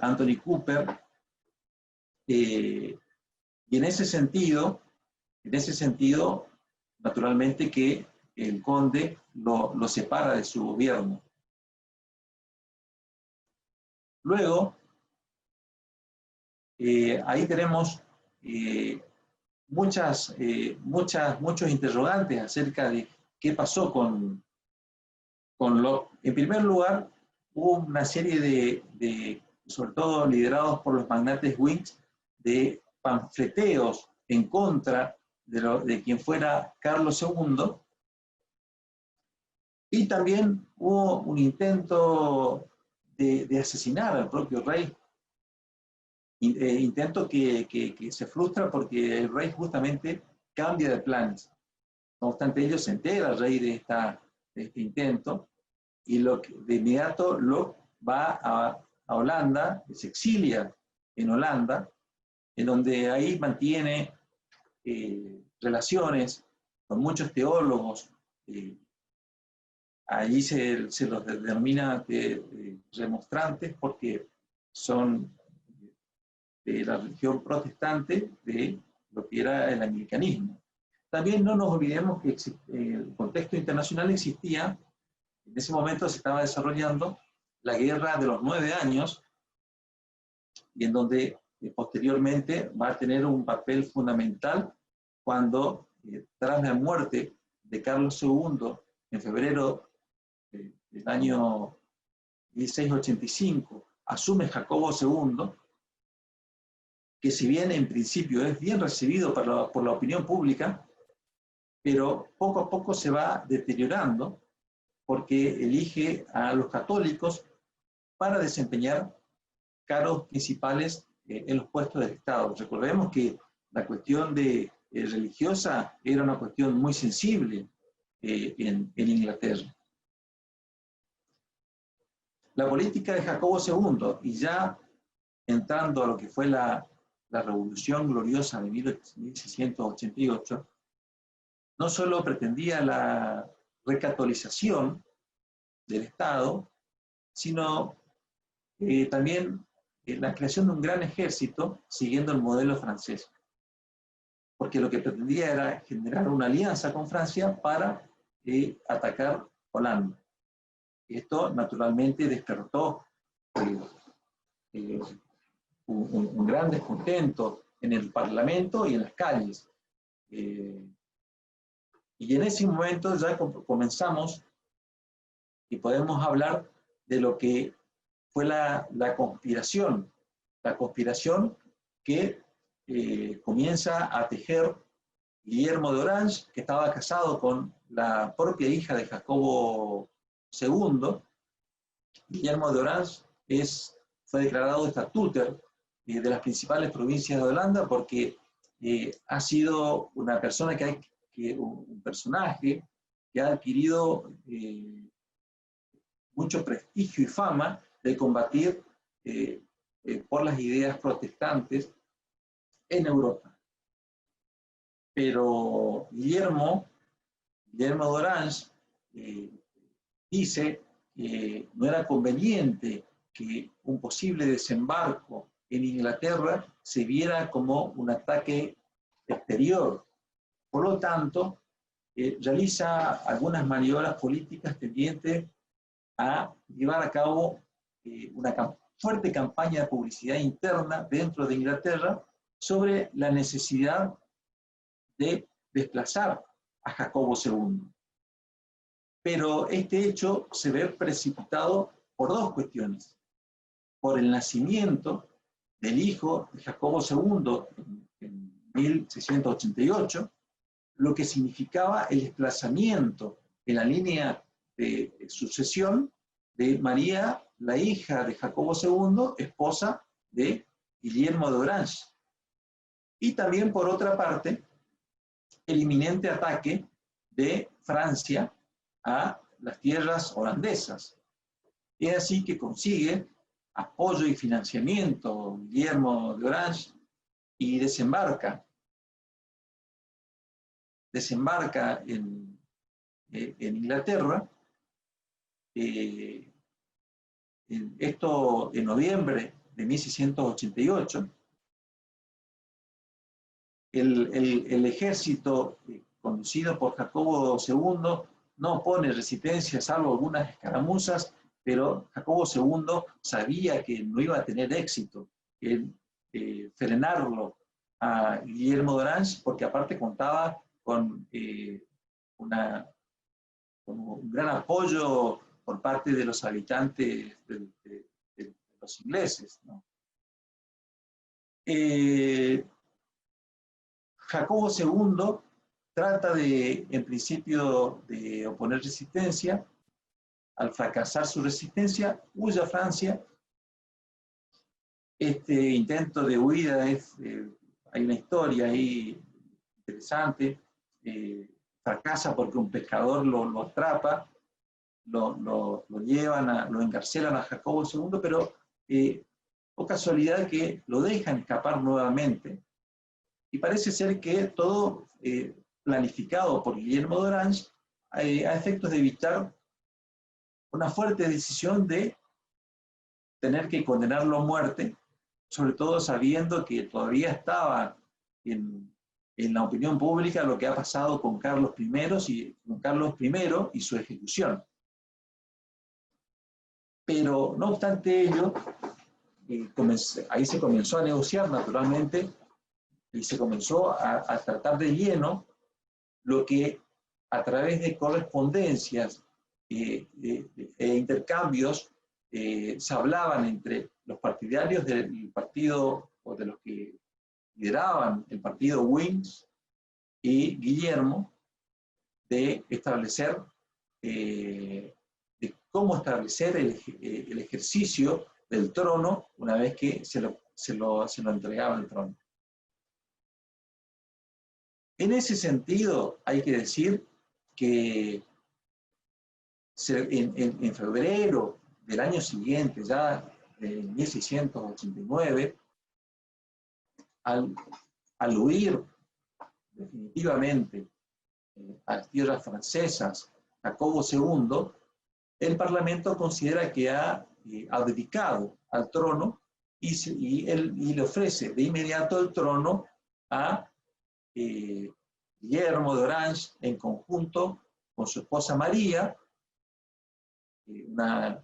Anthony Cooper, y en ese sentido, naturalmente que el conde lo separa de su gobierno. Luego, ahí tenemos muchos interrogantes acerca de qué pasó con Locke. En primer lugar, hubo una serie sobre todo liderados por los magnates Whigs, de panfleteos en contra de quien fuera Carlos II, y también hubo un intento de asesinar al propio rey, intento que se frustra porque el rey justamente cambia de planes. No obstante ello, se entera el rey de este intento, y de inmediato Locke va a Holanda, se exilia en Holanda, en donde ahí mantiene relaciones con muchos teólogos. Allí se los denomina remonstrantes porque son de la religión protestante, de lo que era el anglicanismo. También no nos olvidemos que el contexto internacional existía, en ese momento se estaba desarrollando la Guerra de los 9 años, y en donde posteriormente va a tener un papel fundamental cuando, tras la muerte de Carlos II en febrero del año 1685, asume Jacobo II, que si bien en principio es bien recibido por la opinión pública, pero poco a poco se va deteriorando porque elige a los católicos para desempeñar cargos principales en los puestos del Estado. Recordemos que la cuestión religiosa era una cuestión muy sensible en Inglaterra. La política de Jacobo II, y ya entrando a lo que fue la Revolución Gloriosa de 1688, no solo pretendía la recatolización del Estado, sino también la creación de un gran ejército siguiendo el modelo francés. Porque lo que pretendía era generar una alianza con Francia para atacar Holanda. Esto naturalmente despertó un gran descontento en el Parlamento y en las calles. Y en ese momento ya comenzamos y podemos hablar de lo que fue la conspiración que comienza a tejer Guillermo de Orange, que estaba casado con la propia hija de Jacobo II. Guillermo de Orange fue declarado estatúter de las principales provincias de Holanda porque ha sido una persona un personaje que ha adquirido mucho prestigio y fama de combatir por las ideas protestantes en Europa. Pero Guillermo de Orange dice que no era conveniente que un posible desembarco en Inglaterra se viera como un ataque exterior. Por lo tanto, realiza algunas maniobras políticas tendientes a llevar a cabo una fuerte campaña de publicidad interna dentro de Inglaterra sobre la necesidad de desplazar a Jacobo II. Pero este hecho se ve precipitado por dos cuestiones. Por el nacimiento del hijo de Jacobo II en 1688, lo que significaba el desplazamiento en la línea de sucesión de María, la hija de Jacobo II, esposa de Guillermo de Orange. Y también, por otra parte, el inminente ataque de Francia a las tierras holandesas. Es así que consigue apoyo y financiamiento Guillermo de Orange y desembarca en Inglaterra. Esto en noviembre de 1688. El ejército conducido por Jacobo II no opone resistencia, salvo algunas escaramuzas, pero Jacobo II sabía que no iba a tener éxito en frenarlo a Guillermo de Orange, porque aparte contaba con un gran apoyo por parte de los habitantes de los ingleses, ¿no? Jacobo II trata en principio, de oponer resistencia. Al fracasar su resistencia, huye a Francia. Este intento de huida hay una historia ahí interesante. Fracasa porque un pescador lo atrapa, lo encarcelan a Jacobo II, pero por casualidad que lo dejan escapar nuevamente. Y parece ser que todo planificado por Guillermo de Orange a efectos de evitar una fuerte decisión de tener que condenarlo a muerte, sobre todo sabiendo que todavía estaba en la opinión pública lo que ha pasado con Carlos I y su ejecución. Pero no obstante ello, ahí se comenzó a negociar naturalmente y se comenzó a tratar de lleno lo que a través de correspondencias e intercambios se hablaban entre los partidarios del partido, o de los que lideraban el partido Whigs y Guillermo, de establecer, de cómo establecer el ejercicio del trono una vez que se lo entregaba el trono. En ese sentido, hay que decir que en febrero del año siguiente, ya en 1689, al huir definitivamente a las tierras francesas, Jacobo II, el Parlamento considera que ha abdicado al trono y le ofrece de inmediato el trono a Guillermo de Orange en conjunto con su esposa María, una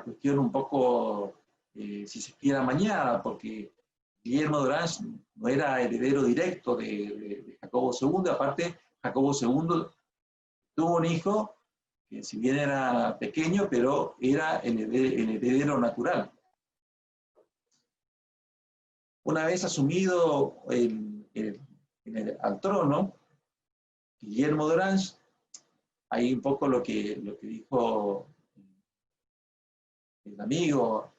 cuestión un poco, si se quiere, amañada, porque Guillermo de Orange no era heredero directo de Jacobo II, aparte Jacobo II tuvo un hijo que si bien era pequeño, pero era el heredero natural. Una vez asumido al trono, Guillermo de Orange, ahí un poco lo que dijo el amigo,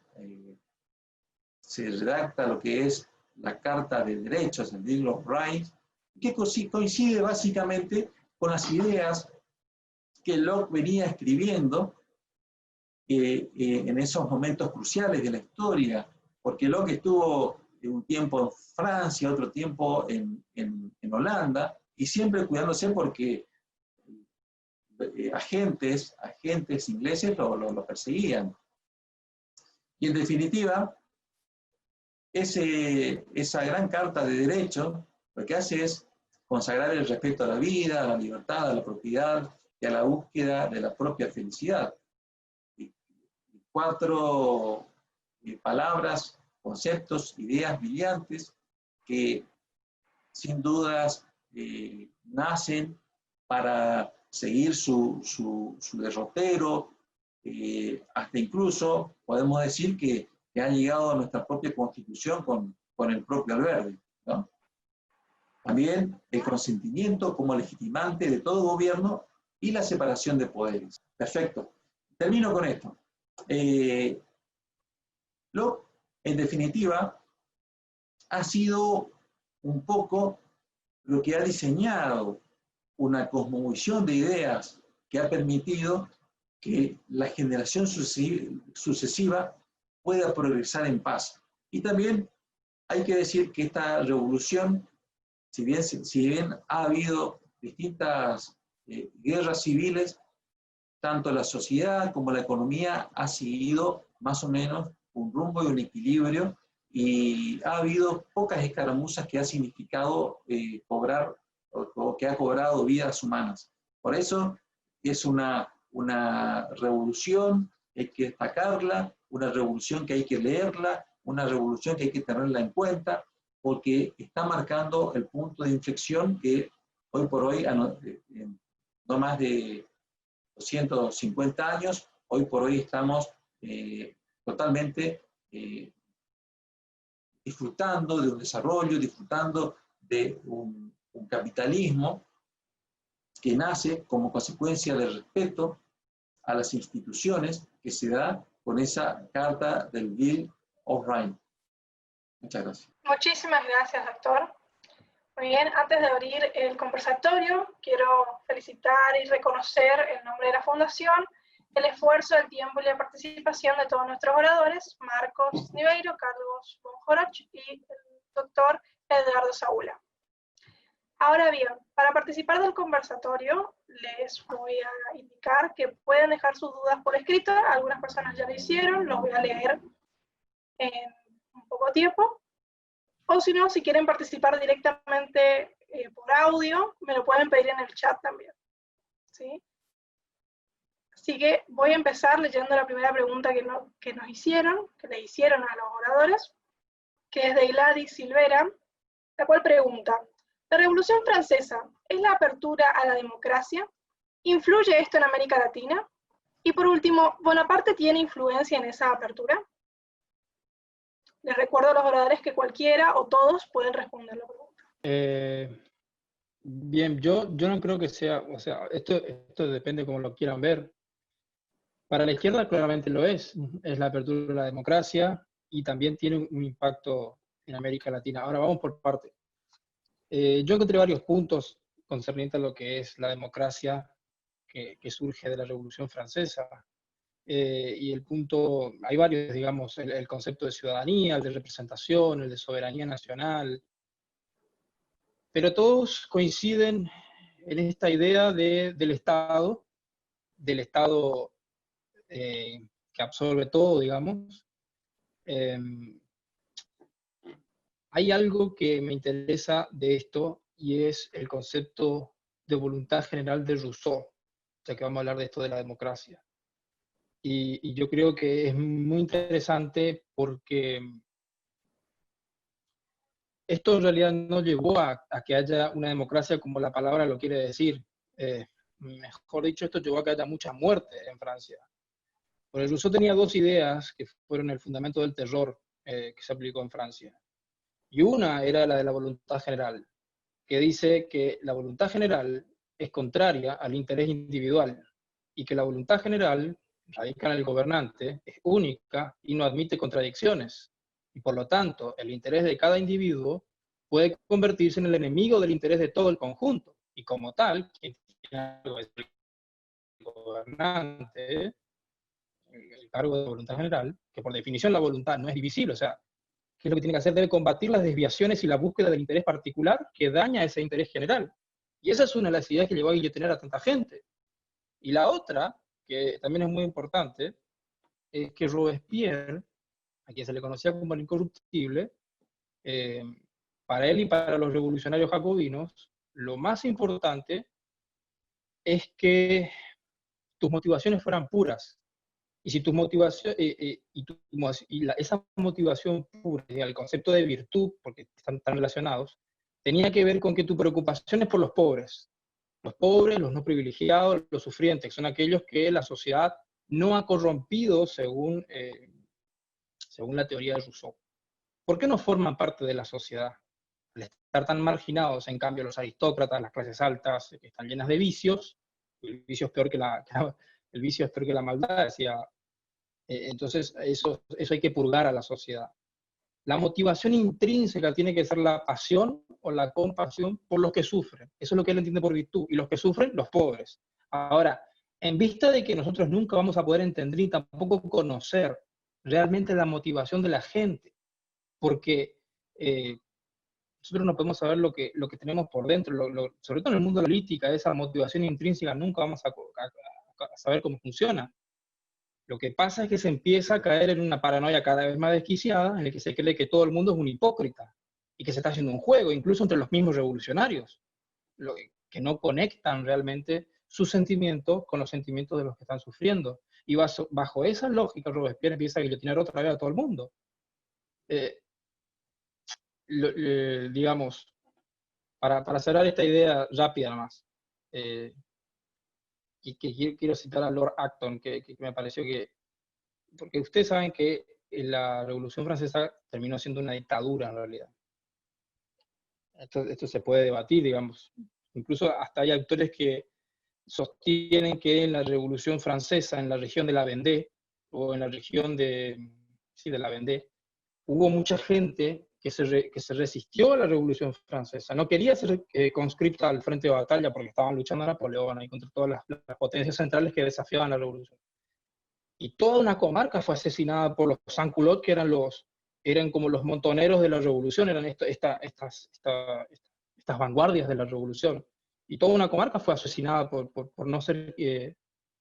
se redacta lo que es la Carta de Derechos, el Bill of Rights, que coincide básicamente con las ideas que Locke venía escribiendo en esos momentos cruciales de la historia, porque Locke estuvo un tiempo en Francia, otro tiempo en Holanda, y siempre cuidándose porque agentes ingleses lo perseguían. Y en definitiva, esa gran carta de derechos lo que hace es consagrar el respeto a la vida, a la libertad, a la propiedad y a la búsqueda de la propia felicidad. Y 4 palabras, conceptos, ideas brillantes que sin dudas nacen para seguir su derrotero, hasta incluso podemos decir que han llegado a nuestra propia Constitución con el propio Alberdi, ¿no? También el consentimiento como legitimante de todo gobierno y la separación de poderes. Perfecto. Termino con esto. Locke, en definitiva, ha sido un poco lo que ha diseñado una cosmovisión de ideas que ha permitido que la generación sucesiva pueda progresar en paz. Y también hay que decir que esta revolución, si bien ha habido distintas guerras civiles, tanto la sociedad como la economía ha seguido más o menos un rumbo y un equilibrio, y ha habido pocas escaramuzas que ha significado cobrar o que ha cobrado vidas humanas. Por eso es una revolución, hay que destacarla, una revolución que hay que leerla, una revolución que hay que tenerla en cuenta, porque está marcando el punto de inflexión que hoy por hoy, no más de 250 años, hoy por hoy estamos totalmente disfrutando de un desarrollo, disfrutando de un capitalismo que nace como consecuencia del respeto a las instituciones que se da con esa carta del Bill of Rights. Muchas gracias. Muchísimas gracias, doctor. Muy bien, antes de abrir el conversatorio, quiero felicitar y reconocer en nombre de la Fundación el esfuerzo, el tiempo y la participación de todos nuestros oradores, Marcos Niveiro, Carlos Bonjoroch y el doctor Edgardo Saúla. Ahora bien, para participar del conversatorio, les voy a indicar que pueden dejar sus dudas por escrito. Algunas personas ya lo hicieron, los voy a leer en un poco tiempo. O si no, si quieren participar directamente por audio, me lo pueden pedir en el chat también, ¿sí? Así que voy a empezar leyendo la primera pregunta que le hicieron a los oradores, que es de Gladys Silvera, la cual pregunta: ¿la Revolución Francesa es la apertura a la democracia? ¿Influye esto en América Latina? Y por último, ¿Bonaparte tiene influencia en esa apertura? Les recuerdo a los oradores que cualquiera o todos pueden responder la pregunta. Bien, yo no creo que sea, o sea, esto depende como lo quieran ver. Para la izquierda claramente lo es la apertura de la democracia y también tiene un impacto en América Latina. Ahora vamos por parte. Yo encontré varios puntos concerniente a lo que es la democracia que surge de la Revolución Francesa. Y el punto, hay varios, digamos, el concepto de ciudadanía, el de representación, el de soberanía nacional, pero todos coinciden en esta idea del Estado que absorbe todo, digamos. Hay algo que me interesa de esto, y es el concepto de voluntad general de Rousseau, ya que vamos a hablar de esto de la democracia. Y yo creo que es muy interesante porque esto en realidad no llevó a que haya una democracia como la palabra lo quiere decir. Mejor dicho, esto llevó a que haya mucha muerte en Francia. Porque Rousseau tenía dos ideas que fueron el fundamento del terror que se aplicó en Francia. Y una era la de la voluntad general, que dice que la voluntad general es contraria al interés individual y que la voluntad general radica en el gobernante, es única y no admite contradicciones. Y por lo tanto, el interés de cada individuo puede convertirse en el enemigo del interés de todo el conjunto. Y como tal, quien tiene algo es el gobernante, el cargo de voluntad general, que por definición la voluntad no es divisible, o sea, ¿qué es lo que tiene que hacer? Debe combatir las desviaciones y la búsqueda del interés particular que daña ese interés general. Y esa es una de las ideas que llevó a guillotinar a tanta gente. Y la otra, que también es muy importante, es que Robespierre, a quien se le conocía como el incorruptible, para él y para los revolucionarios jacobinos, lo más importante es que tus motivaciones fueran puras. Y si tus motivaciones, esa motivación pura, el concepto de virtud, porque están tan relacionados, tenía que ver con que tu preocupación es por los pobres, los no privilegiados, los sufrientes, que son aquellos que la sociedad no ha corrompido según la teoría de Rousseau. ¿Por qué no forman parte de la sociedad? Al estar tan marginados, en cambio, los aristócratas, las clases altas, que están llenas de vicios, el vicio es peor que la maldad, decía. Entonces, eso hay que purgar a la sociedad. La motivación intrínseca tiene que ser la pasión o la compasión por los que sufren. Eso es lo que él entiende por virtud. Y los que sufren, los pobres. Ahora, en vista de que nosotros nunca vamos a poder entender ni tampoco conocer realmente la motivación de la gente, porque nosotros no podemos saber lo que tenemos por dentro, sobre todo en el mundo de la política, esa motivación intrínseca nunca vamos a saber cómo funciona. Lo que pasa es que se empieza a caer en una paranoia cada vez más desquiciada, en la que se cree que todo el mundo es un hipócrita, y que se está haciendo un juego, incluso entre los mismos revolucionarios, que no conectan realmente sus sentimientos con los sentimientos de los que están sufriendo. Y bajo esa lógica, Robespierre empieza a guillotinar otra vez a todo el mundo. Digamos, para cerrar esta idea rápida nomás, y que quiero citar a Lord Acton, que me pareció que, porque ustedes saben que la Revolución Francesa terminó siendo una dictadura en realidad. Esto se puede debatir, digamos. Incluso hasta hay autores que sostienen que en la Revolución Francesa, en la región de la Vendée, o en la región de la Vendée, hubo mucha gente que se resistió a la Revolución Francesa. No quería ser conscripta al frente de batalla porque estaban luchando a Napoleón y contra todas las potencias centrales que desafiaban la revolución. Y toda una comarca fue asesinada por los sans-culottes, que eran como los montoneros de la revolución, eran estas vanguardias de la revolución. Y toda una comarca fue asesinada por no ser...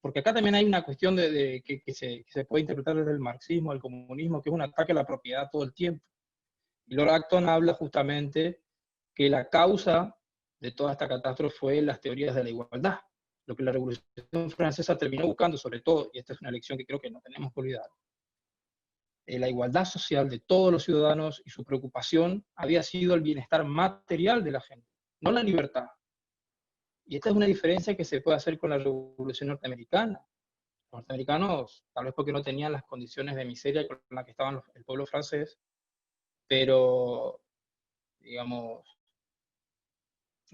porque acá también hay una cuestión que se puede interpretar desde el marxismo, el comunismo, que es un ataque a la propiedad todo el tiempo. Y Lord Acton habla justamente que la causa de toda esta catástrofe fue las teorías de la igualdad. Lo que la Revolución Francesa terminó buscando, sobre todo, y esta es una lección que creo que no tenemos que olvidar, la igualdad social de todos los ciudadanos, y su preocupación había sido el bienestar material de la gente, no la libertad. Y esta es una diferencia que se puede hacer con la Revolución Norteamericana. Los norteamericanos, tal vez porque no tenían las condiciones de miseria con las que estaban el pueblo francés, pero, digamos,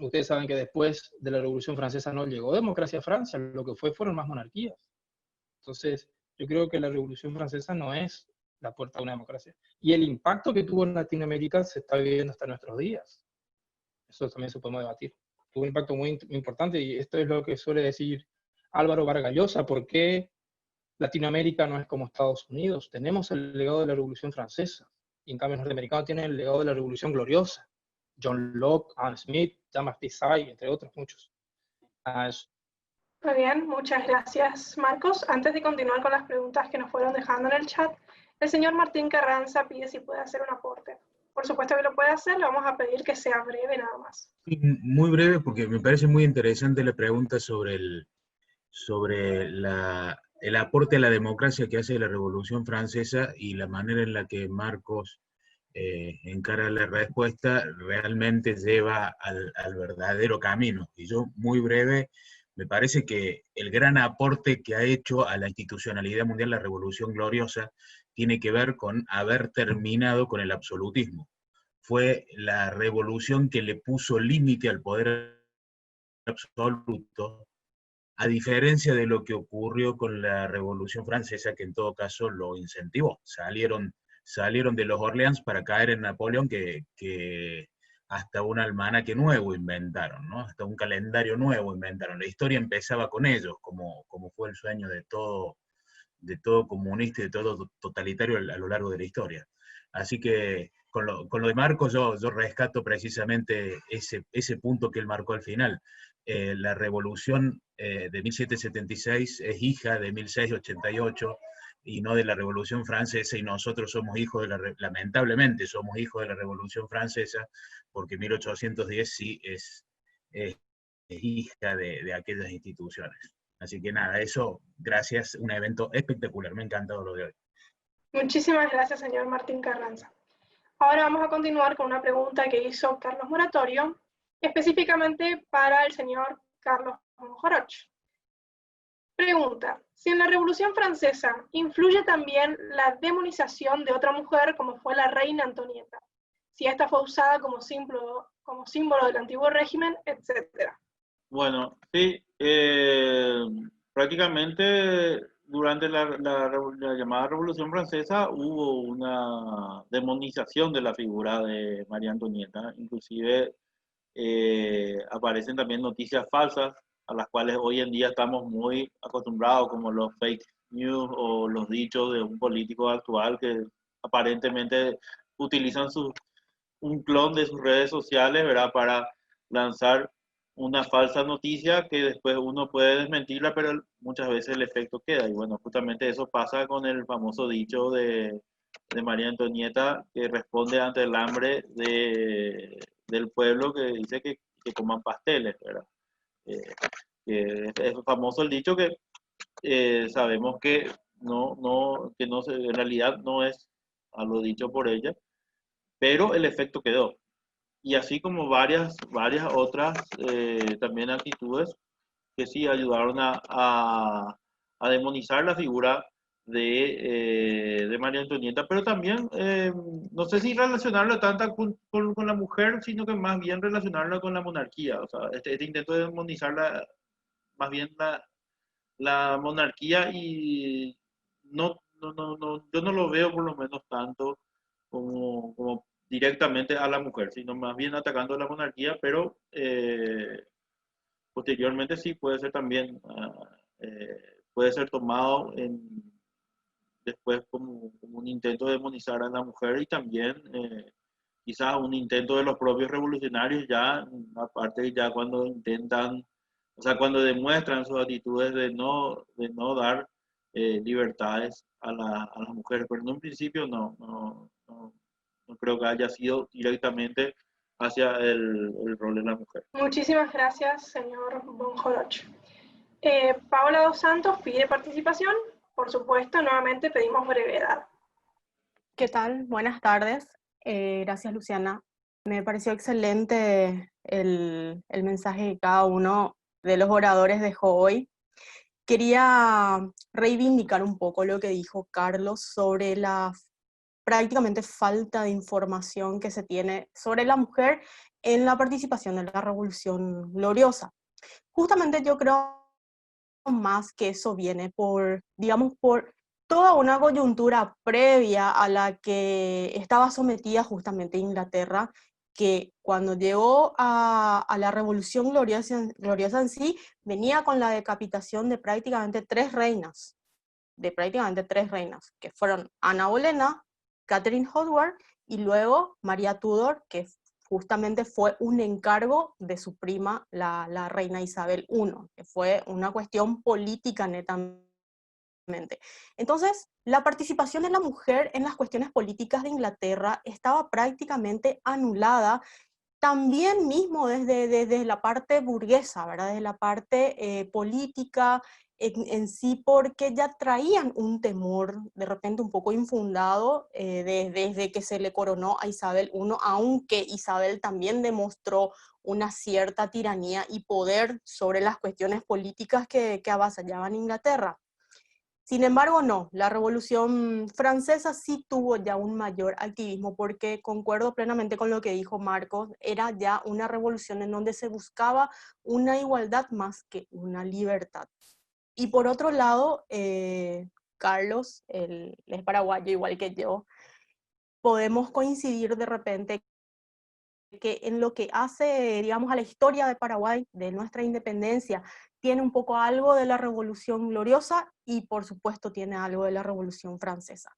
ustedes saben que después de la Revolución Francesa no llegó democracia a Francia, lo que fueron más monarquías. Entonces, yo creo que la Revolución Francesa no es la puerta a una democracia. Y el impacto que tuvo en Latinoamérica se está viviendo hasta nuestros días. Eso también se podemos debatir. tuvo un impacto muy importante, y esto es lo que suele decir Álvaro Vargas Llosa: ¿por qué Latinoamérica no es como Estados Unidos? Tenemos el legado de la Revolución Francesa, y en cambio los norteamericanos tienen el legado de la Revolución Gloriosa. John Locke, Adam Smith, Jean-Baptiste Say, entre otros muchos. Muy bien, muchas gracias, Marcos. Antes de continuar con las preguntas que nos fueron dejando en el chat, el señor Martín Carranza pide si puede hacer un aporte. Por supuesto que lo puede hacer, le vamos a pedir que sea breve nada más. Muy breve, porque me parece muy interesante la pregunta sobre el aporte a la democracia que hace la Revolución Francesa, y la manera en la que Marcos encara la respuesta realmente lleva al verdadero camino. Y yo, muy breve, me parece que el gran aporte que ha hecho a la institucionalidad mundial la Revolución Gloriosa tiene que ver con haber terminado con el absolutismo. Fue la revolución que le puso límite al poder absoluto, a diferencia de lo que ocurrió con la Revolución Francesa, que en todo caso lo incentivó. Salieron de los Orleans para caer en Napoleón, que hasta un almanaque nuevo inventaron, ¿no? Hasta un calendario nuevo inventaron. La historia empezaba con ellos, como fue el sueño de todo comunista y de todo totalitario a lo largo de la historia. Así que con lo de Marcos yo rescato precisamente ese punto que él marcó al final. La revolución de 1776 es hija de 1688 y no de la Revolución Francesa, y nosotros somos hijos lamentablemente somos hijos de la Revolución Francesa, porque 1810 sí es hija de aquellas instituciones. Así que nada, eso, gracias, un evento espectacular, me ha encantado lo de hoy. Muchísimas gracias, señor Martín Carranza. Ahora vamos a continuar con una pregunta que hizo Carlos Moratorio, específicamente para el señor Carlos Monjoroch. Pregunta: si en la Revolución Francesa influye también la demonización de otra mujer como fue la reina Antonieta, si esta fue usada como símbolo del antiguo régimen, etcétera. Bueno, sí, prácticamente durante la llamada Revolución Francesa hubo una demonización de la figura de María Antonieta. Inclusive aparecen también noticias falsas a las cuales hoy en día estamos muy acostumbrados, como los fake news o los dichos de un político actual que aparentemente utilizan un clon de sus redes sociales, ¿verdad?, para lanzar una falsa noticia que después uno puede desmentirla, pero muchas veces el efecto queda. Y bueno, justamente eso pasa con el famoso dicho de María Antonieta, que responde ante el hambre del pueblo, que dice que coman pasteles, ¿verdad? Es famoso el dicho que sabemos que en realidad no es algo dicho por ella, pero el efecto quedó. Y así como varias otras también actitudes que sí ayudaron a demonizar la figura de María Antonieta, pero también no sé si relacionarlo tanto con la mujer, sino que más bien relacionarlo con la monarquía. O sea, este intento de demonizar más bien la monarquía, y yo no lo veo por lo menos tanto como directamente a la mujer, sino más bien atacando a la monarquía, pero posteriormente sí puede ser también, puede ser tomado después como un intento de demonizar a la mujer, y también quizás un intento de los propios revolucionarios ya, aparte ya cuando intentan, o sea, cuando demuestran sus actitudes de no dar libertades a las mujeres, pero en un principio no creo que haya sido directamente hacia el rol de la mujer. Muchísimas gracias, señor Monjoroch. Paola Dos Santos pide participación. Por supuesto, nuevamente pedimos brevedad. ¿Qué tal? Buenas tardes. Gracias, Luciana. Me pareció excelente el mensaje que cada uno de los oradores dejó hoy. Quería reivindicar un poco lo que dijo Carlos sobre la prácticamente falta de información que se tiene sobre la mujer en la participación en la Revolución Gloriosa. Justamente yo creo más que eso viene por toda una coyuntura previa a la que estaba sometida justamente Inglaterra que cuando llegó a la Revolución Gloriosa en sí, venía con la decapitación de prácticamente tres reinas, que fueron Ana Bolena, Catherine Howard y luego María Tudor, que justamente fue un encargo de su prima, la reina Isabel I, que fue una cuestión política netamente. Entonces, la participación de la mujer en las cuestiones políticas de Inglaterra estaba prácticamente anulada, también mismo desde la parte burguesa, ¿verdad? Desde la parte política en sí, porque ya traían un temor de repente un poco infundado desde que se le coronó a Isabel I, aunque Isabel también demostró una cierta tiranía y poder sobre las cuestiones políticas que avasallaban Inglaterra. Sin embargo, no, la Revolución Francesa sí tuvo ya un mayor activismo, porque concuerdo plenamente con lo que dijo Marcos, era ya una revolución en donde se buscaba una igualdad más que una libertad. Y por otro lado, Carlos, él es paraguayo igual que yo, podemos coincidir de repente que en lo que hace, digamos, a la historia de Paraguay, de nuestra independencia, tiene un poco algo de la Revolución Gloriosa y por supuesto tiene algo de la Revolución Francesa.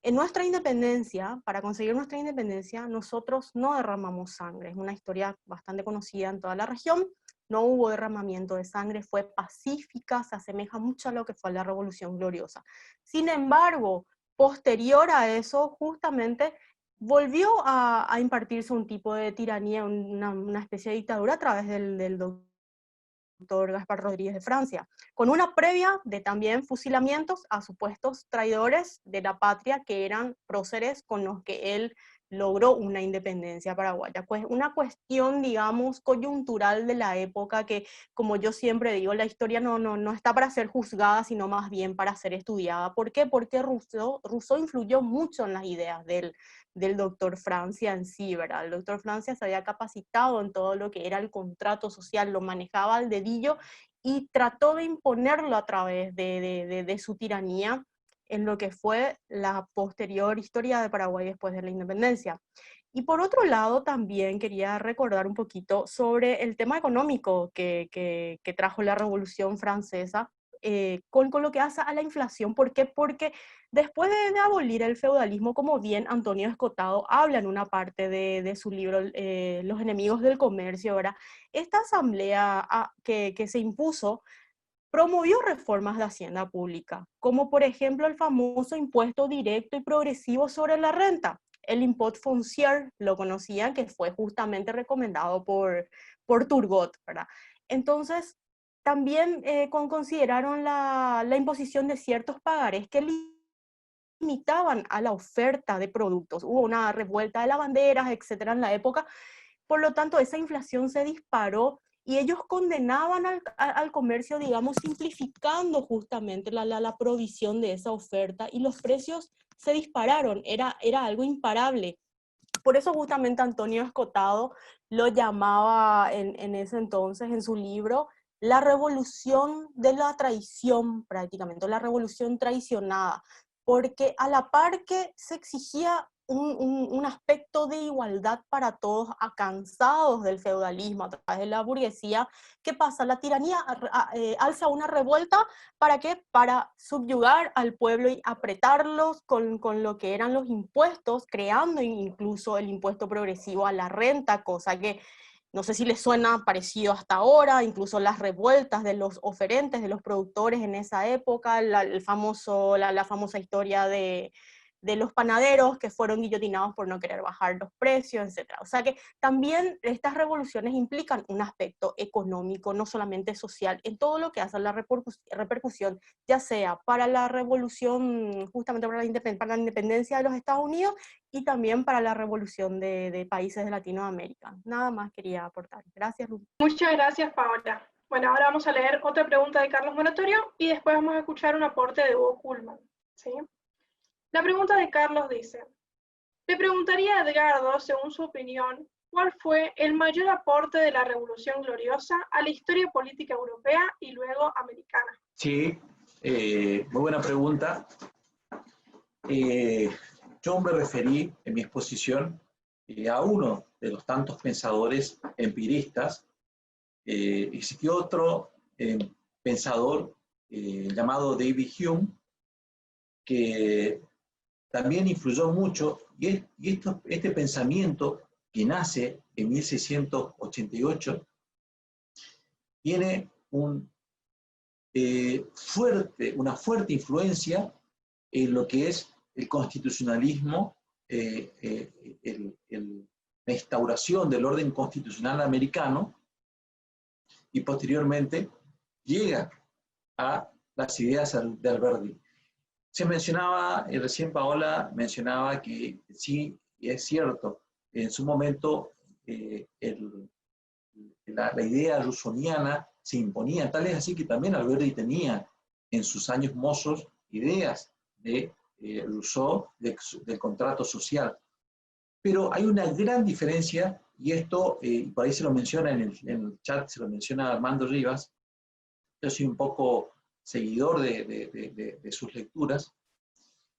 En nuestra independencia, para conseguir nuestra independencia, nosotros no derramamos sangre, es una historia bastante conocida en toda la región, no hubo derramamiento de sangre, fue pacífica, se asemeja mucho a lo que fue la Revolución Gloriosa. Sin embargo, posterior a eso, justamente volvió a impartirse un tipo de tiranía, una especie de dictadura a través del doctor Gaspar Rodríguez de Francia, con una previa de también fusilamientos a supuestos traidores de la patria que eran próceres con los que él logró una independencia paraguaya. Pues una cuestión, digamos, coyuntural de la época que, como yo siempre digo, la historia no está para ser juzgada, sino más bien para ser estudiada. ¿Por qué? Porque Rousseau influyó mucho en las ideas del doctor Francia en sí, ¿verdad? El doctor Francia se había capacitado en todo lo que era el contrato social, lo manejaba al dedillo y trató de imponerlo a través de su tiranía en lo que fue la posterior historia de Paraguay después de la independencia. Y por otro lado, también quería recordar un poquito sobre el tema económico que trajo la Revolución Francesa, con lo que hace a la inflación. ¿Por qué? Porque después de abolir el feudalismo, como bien Antonio Escotado habla en una parte de su libro Los enemigos del comercio, ¿verdad? Esta asamblea que se impuso promovió reformas de hacienda pública, como por ejemplo el famoso impuesto directo y progresivo sobre la renta, el impôt foncier, lo conocían, que fue justamente recomendado por Turgot, ¿verdad? Entonces, también consideraron la imposición de ciertos pagarés que limitaban a la oferta de productos. Hubo una revuelta de lavanderas, etcétera, en la época. Por lo tanto, esa inflación se disparó y ellos condenaban al comercio, digamos, simplificando justamente la provisión de esa oferta, y los precios se dispararon, era algo imparable. Por eso justamente Antonio Escotado lo llamaba en ese entonces, en su libro, la revolución de la traición prácticamente, la revolución traicionada, porque a la par que se exigía un aspecto de igualdad para todos, cansados del feudalismo a través de la burguesía, ¿qué pasa? La tiranía alza una revuelta, ¿para qué? Para subyugar al pueblo y apretarlos con lo que eran los impuestos, creando incluso el impuesto progresivo a la renta, cosa que no sé si les suena parecido hasta ahora, incluso las revueltas de los oferentes, de los productores en esa época, la famosa historia de los panaderos que fueron guillotinados por no querer bajar los precios, etc. O sea que también estas revoluciones implican un aspecto económico, no solamente social, en todo lo que hace la repercusión, ya sea para la revolución, justamente para la independencia de los Estados Unidos, y también para la revolución de países de Latinoamérica. Nada más quería aportar. Gracias, Lu. Muchas gracias, Paola. Bueno, ahora vamos a leer otra pregunta de Carlos Moratorio y después vamos a escuchar un aporte de Hugo Kuhlman, ¿sí? La pregunta de Carlos dice: le preguntaría a Edgardo, según su opinión, ¿cuál fue el mayor aporte de la Revolución Gloriosa a la historia política europea y luego americana? Sí, muy buena pregunta. Yo me referí en mi exposición a uno de los tantos pensadores empiristas, existió otro pensador llamado David Hume, que también influyó mucho, y este pensamiento que nace en 1688 tiene una fuerte influencia en lo que es el constitucionalismo, la instauración del orden constitucional americano, y posteriormente llega a las ideas de Alberti. Se mencionaba, recién Paola mencionaba que sí, es cierto, en su momento la idea rusoniana se imponía, tal es así que también Alberti tenía en sus años mozos ideas de Rousseau, del contrato social. Pero hay una gran diferencia, y esto, por ahí se lo menciona en el chat, se lo menciona Armando Rivas. Yo soy un poco seguidor de sus lecturas,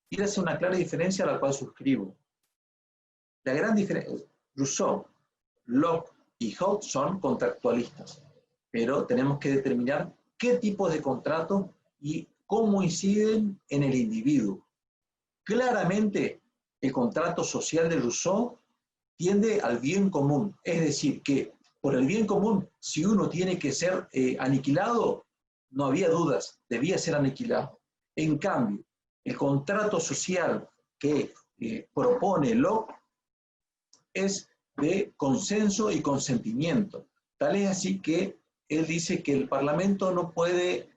y hace una clara diferencia a la cual suscribo. La gran diferencia, Rousseau, Locke y Hobbes son contractualistas, pero tenemos que determinar qué tipos de contratos y cómo inciden en el individuo. Claramente, el contrato social de Rousseau tiende al bien común, es decir, que por el bien común, si uno tiene que ser aniquilado, no había dudas, debía ser aniquilado. En cambio, el contrato social que propone Locke es de consenso y consentimiento. Tal es así que él dice que el Parlamento no puede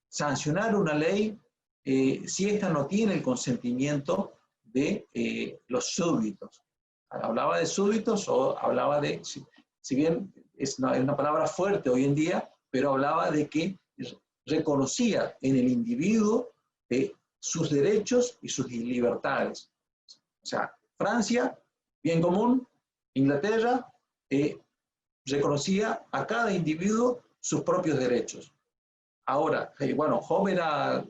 sancionar una ley si ésta no tiene el consentimiento de los súbditos. Hablaba de súbditos o hablaba de, si bien es una palabra fuerte hoy en día, pero hablaba de que reconocía en el individuo sus derechos y sus libertades. O sea, Francia, bien común, Inglaterra, reconocía a cada individuo sus propios derechos. Ahora, bueno, Hobbes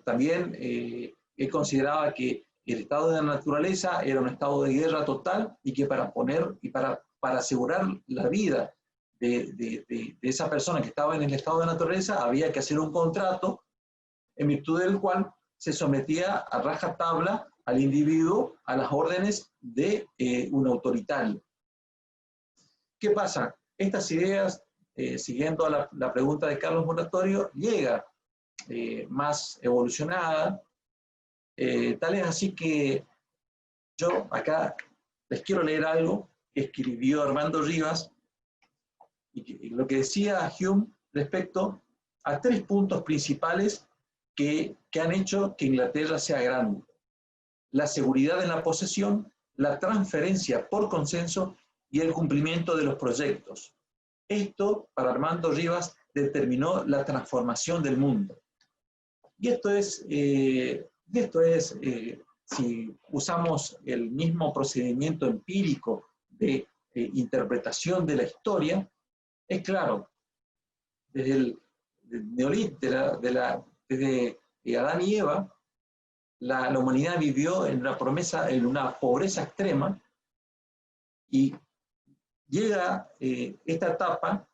también él consideraba que el estado de la naturaleza era un estado de guerra total y que para asegurar la vida de esa persona que estaba en el estado de naturaleza había que hacer un contrato en virtud del cual se sometía a rajatabla al individuo a las órdenes de un autoritario. ¿Qué pasa? Estas ideas, siguiendo a la pregunta de Carlos Moratorio, llega más evolucionada, tal es así que yo acá les quiero leer algo que escribió Armando Rivas, y lo que decía Hume respecto a 3 puntos principales que han hecho que Inglaterra sea grande: la seguridad en la posesión, la transferencia por consenso y el cumplimiento de los proyectos. Esto, para Armando Rivas, determinó la transformación del mundo. Y esto es si usamos el mismo procedimiento empírico de interpretación de la historia, es claro, desde el Neolítico, desde Adán y Eva, la humanidad vivió en una pobreza extrema, y llega esta etapa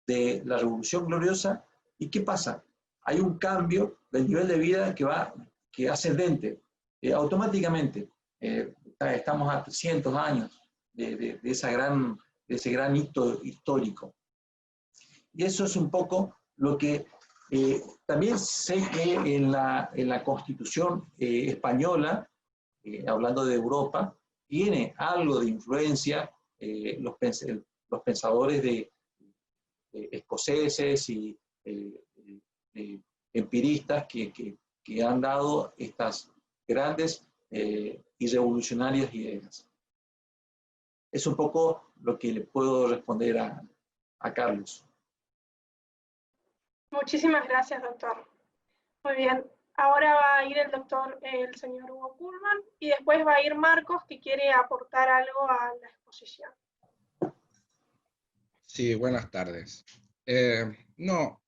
de la Revolución Gloriosa, ¿y qué pasa? Hay un cambio del nivel de vida que ascendente, automáticamente. Estamos a 300 años de ese gran hito histórico. Y eso es un poco lo que también sé que en la Constitución española, hablando de Europa, tiene algo de influencia los pensadores escoceses y empiristas que han dado estas grandes y revolucionarias ideas. Es un poco lo que le puedo responder a Carlos. Muchísimas gracias, doctor. Muy bien. Ahora va a ir el señor Hugo Pullman, y después va a ir Marcos, que quiere aportar algo a la exposición. Sí, buenas tardes. No,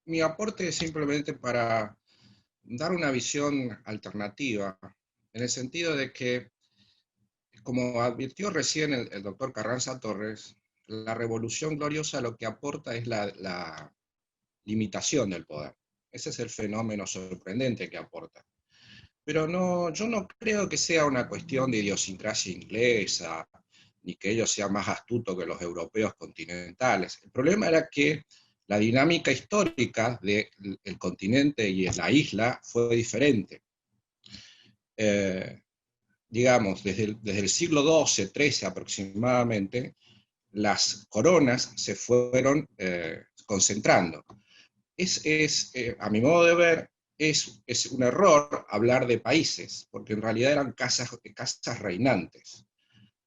mi aporte es simplemente para dar una visión alternativa, en el sentido de que como advirtió recién el doctor Carranza Torres, la Revolución Gloriosa lo que aporta es la limitación del poder. Ese es el fenómeno sorprendente que aporta. Pero no, yo no creo que sea una cuestión de idiosincrasia inglesa, ni que ellos sean más astutos que los europeos continentales. El problema era que la dinámica histórica del continente y la isla fue diferente. Digamos, desde el siglo XII, XIII aproximadamente, las coronas se fueron concentrando. A mi modo de ver, es un error hablar de países, porque en realidad eran casas reinantes.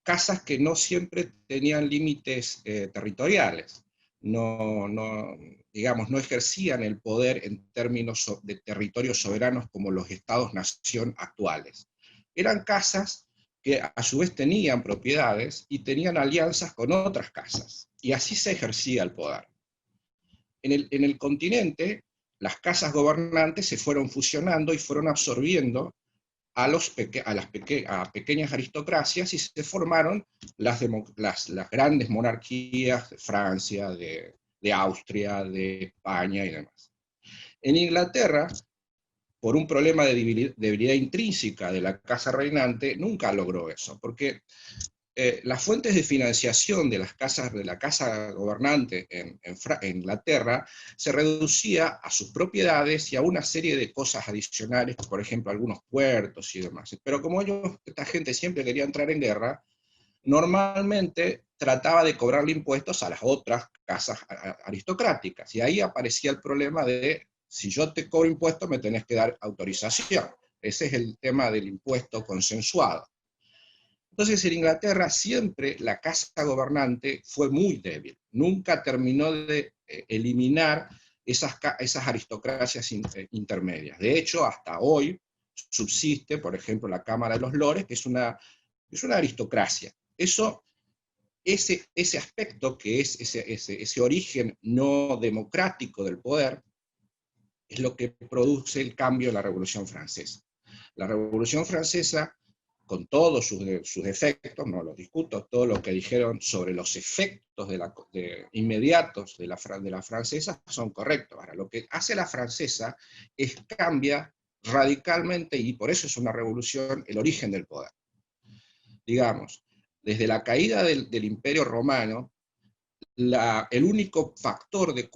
Casas que no siempre tenían límites territoriales, digamos, no ejercían el poder en términos de territorios soberanos como los estados-nación actuales. Eran casas que a su vez tenían propiedades y tenían alianzas con otras casas, y así se ejercía el poder. En el continente, las casas gobernantes se fueron fusionando y fueron absorbiendo a pequeñas aristocracias y se formaron las grandes monarquías de Francia, de Austria, de España y demás. En Inglaterra, por un problema de debilidad intrínseca de la casa reinante, nunca logró eso, porque las fuentes de financiación de la casa gobernante en Inglaterra se reducía a sus propiedades y a una serie de cosas adicionales, por ejemplo, algunos puertos y demás. Pero como esta gente siempre quería entrar en guerra, normalmente trataba de cobrarle impuestos a las otras casas aristocráticas. Y ahí aparecía el problema de, si yo te cobro impuestos, me tenés que dar autorización. Ese es el tema del impuesto consensuado. Entonces, en Inglaterra siempre la casa gobernante fue muy débil. Nunca terminó de eliminar esas aristocracias intermedias. De hecho, hasta hoy subsiste, por ejemplo, la Cámara de los Lores, que es una aristocracia. Ese aspecto, que es ese origen no democrático del poder, es lo que produce el cambio de la Revolución Francesa. La Revolución Francesa, con todos sus defectos, no los discuto, todo lo que dijeron sobre los efectos inmediatos de la francesa son correctos. Ahora, lo que hace la francesa es cambia radicalmente, y por eso es una revolución, el origen del poder. Digamos, desde la caída del Imperio Romano, el único factor de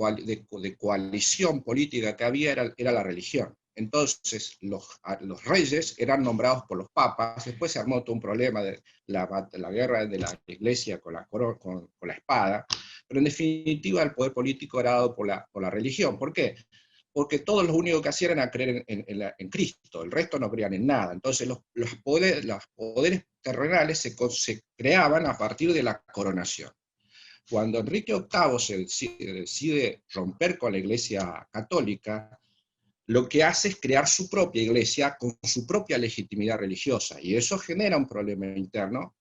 coalición política que había era la religión. Entonces, los reyes eran nombrados por los papas. Después se armó todo un problema de la guerra de la iglesia con la espada, pero en definitiva el poder político era dado por la religión. ¿Por qué? Porque todos lo único que hacían era creer en Cristo, el resto no creían en nada. Entonces los poderes terrenales se creaban a partir de la coronación. Cuando Enrique VIII se decide romper con la Iglesia Católica, lo que hace es crear su propia iglesia con su propia legitimidad religiosa, y eso genera un problema interno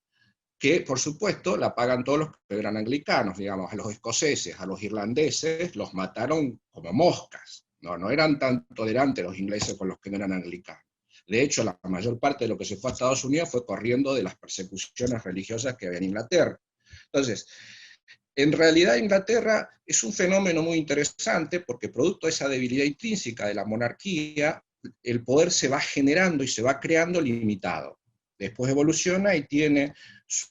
que, por supuesto, la pagan todos los que eran anglicanos, digamos, a los escoceses, a los irlandeses, los mataron como moscas, no eran tan tolerantes los ingleses con los que no eran anglicanos. De hecho, la mayor parte de lo que se fue a Estados Unidos fue corriendo de las persecuciones religiosas que había en Inglaterra. Entonces, en realidad Inglaterra es un fenómeno muy interesante porque producto de esa debilidad intrínseca de la monarquía, el poder se va generando y se va creando limitado. Después evoluciona y tiene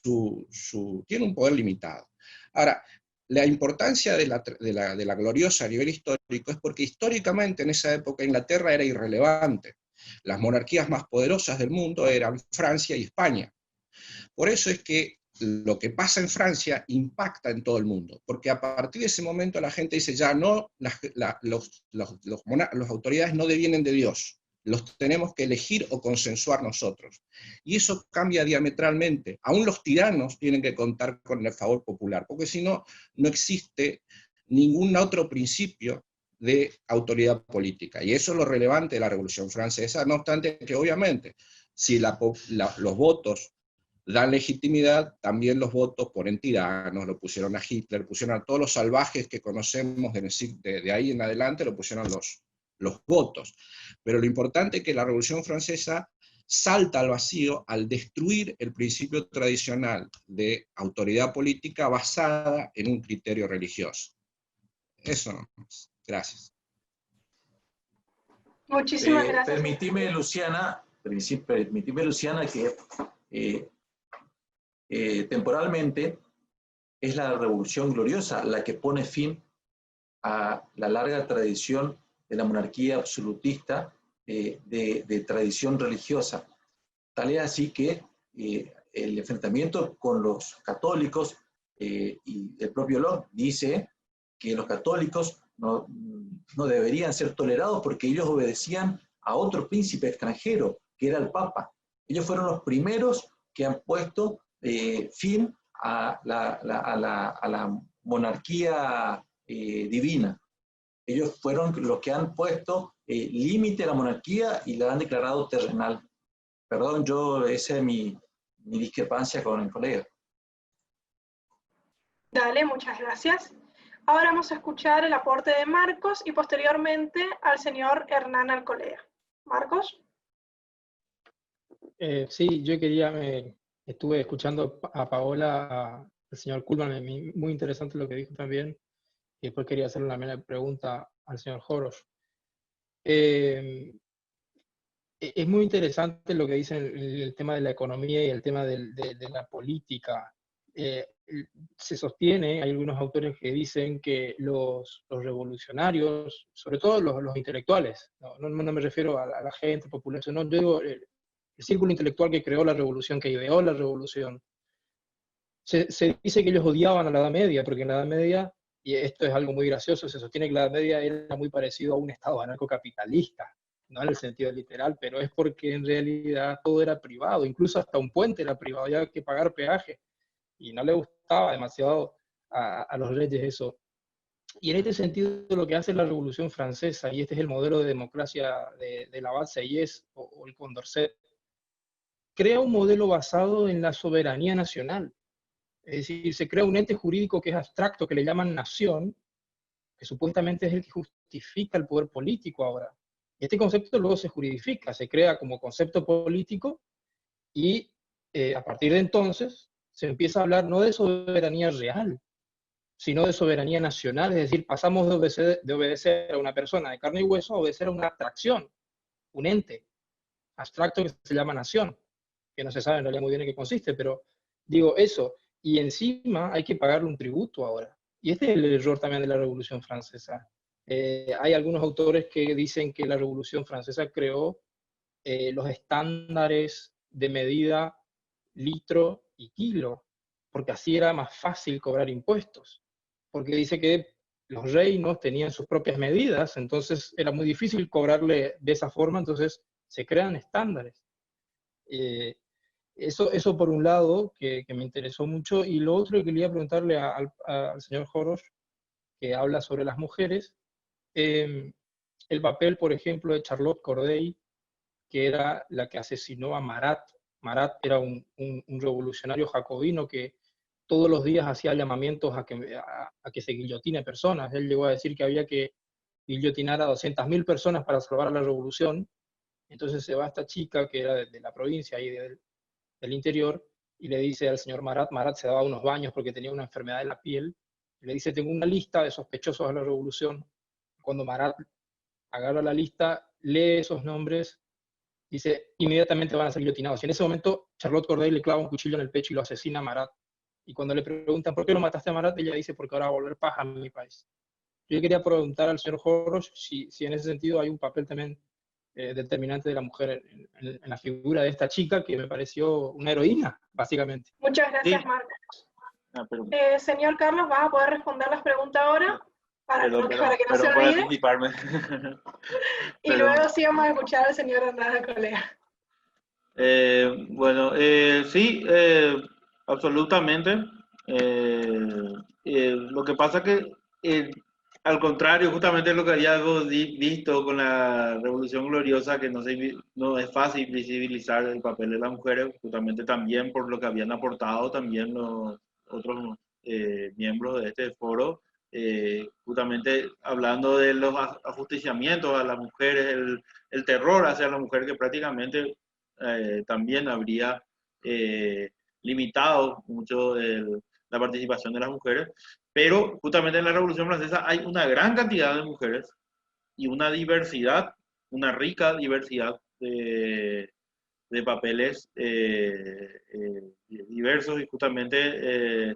un poder limitado. Ahora, la importancia de la gloriosa a nivel histórico es porque históricamente en esa época Inglaterra era irrelevante. Las monarquías más poderosas del mundo eran Francia y España. Por eso es que lo que pasa en Francia impacta en todo el mundo, porque a partir de ese momento la gente dice, ya no, las autoridades no devienen de Dios, los tenemos que elegir o consensuar nosotros. Y eso cambia diametralmente. Aún los tiranos tienen que contar con el favor popular, porque si no, no existe ningún otro principio de autoridad política. Y eso es lo relevante de la Revolución Francesa, no obstante que obviamente, si los votos dan legitimidad, también los votos ponen tiranos, lo pusieron a Hitler, pusieron a todos los salvajes que conocemos de ahí en adelante, lo pusieron los votos. Pero lo importante es que la Revolución Francesa salta al vacío al destruir el principio tradicional de autoridad política basada en un criterio religioso. Eso nomás. Gracias. Muchísimas gracias. Permitime, Luciana, que temporalmente es la Revolución Gloriosa la que pone fin a la larga tradición de la monarquía absolutista de tradición religiosa. Tal es así que el enfrentamiento con los católicos, y el propio Locke dice que los católicos no deberían ser tolerados porque ellos obedecían a otro príncipe extranjero, que era el Papa. Ellos fueron los primeros que han puesto fin a la monarquía divina. Ellos fueron los que han puesto límite a la monarquía y la han declarado terrenal. Perdón, esa es mi discrepancia con el colega. Dale, muchas gracias. Ahora vamos a escuchar el aporte de Marcos y posteriormente al señor Hernán Alcolea. Marcos. Sí, yo estuve escuchando a Paola, al señor Kuhlmann, muy interesante lo que dijo también, y después quería hacerle una mera pregunta al señor Jorosz. Es muy interesante lo que dicen el tema de la economía y el tema de la política. Se sostiene, hay algunos autores que dicen que los revolucionarios, sobre todo los intelectuales, no me refiero a la gente popular, sino yo digo el círculo intelectual que creó la revolución, que ideó la revolución, se dice que ellos odiaban a la Edad Media, porque en la Edad Media, y esto es algo muy gracioso, se sostiene que la Edad Media era muy parecido a un estado anarcocapitalista, no en el sentido literal, pero es porque en realidad todo era privado, incluso hasta un puente era privado, había que pagar peaje, y no le gustaba demasiado a los reyes eso. Y en este sentido lo que hace la Revolución Francesa, y este es el modelo de democracia de la Sieyès o el Condorcet, crea un modelo basado en la soberanía nacional. Es decir, se crea un ente jurídico que es abstracto, que le llaman nación, que supuestamente es el que justifica el poder político ahora. Este concepto luego se juridifica, se crea como concepto político, y a partir de entonces se empieza a hablar no de soberanía real, sino de soberanía nacional, es decir, pasamos de obedecer a una persona de carne y hueso a obedecer a una abstracción, un ente abstracto que se llama nación, que no se sabe en realidad muy bien en qué consiste, pero digo eso, y encima hay que pagarle un tributo ahora. Y este es el error también de la Revolución Francesa. Hay algunos autores que dicen que la Revolución Francesa creó los estándares de medida litro y kilo, porque así era más fácil cobrar impuestos, porque dice que los reinos tenían sus propias medidas, entonces era muy difícil cobrarle de esa forma, entonces se crean estándares. Eso por un lado, que me interesó mucho, y lo otro que quería preguntarle al señor Jorosz, que habla sobre las mujeres, el papel, por ejemplo, de Charlotte Corday, que era la que asesinó a Marat. Marat era un revolucionario jacobino que todos los días hacía llamamientos a que se guillotine personas. Él llegó a decir que había que guillotinar a 200.000 personas para salvar la revolución. Entonces se va esta chica, que era de la provincia y del interior, y le dice al señor Marat, Marat se daba unos baños porque tenía una enfermedad en la piel, y le dice, tengo una lista de sospechosos de la revolución. Cuando Marat agarra la lista, lee esos nombres, dice, inmediatamente van a ser guillotinados. Y en ese momento, Charlotte Corday le clava un cuchillo en el pecho y lo asesina a Marat. Y cuando le preguntan, ¿por qué lo mataste a Marat? Ella dice, porque ahora va a volver paja a mi país. Yo quería preguntar al señor Jorosz si en ese sentido hay un papel también determinante de la mujer en la figura de esta chica, que me pareció una heroína, básicamente. Muchas gracias, Sí. Marcos. Señor Carlos, ¿vas a poder responder las preguntas ahora? Para que no se por olvide. anticiparme. Y luego sí vamos a escuchar al señor Hernán Alcolea. Bueno, sí, absolutamente. Lo que pasa que, al contrario, justamente lo que habíamos visto con la Revolución Gloriosa, que no es fácil visibilizar el papel de las mujeres, justamente también por lo que habían aportado también los otros miembros de este foro, justamente hablando de los ajusticiamientos a las mujeres, el terror hacia la mujer que prácticamente también habría limitado mucho la participación de las mujeres, pero justamente en la Revolución Francesa hay una gran cantidad de mujeres y una diversidad, una rica diversidad de papeles diversos, y justamente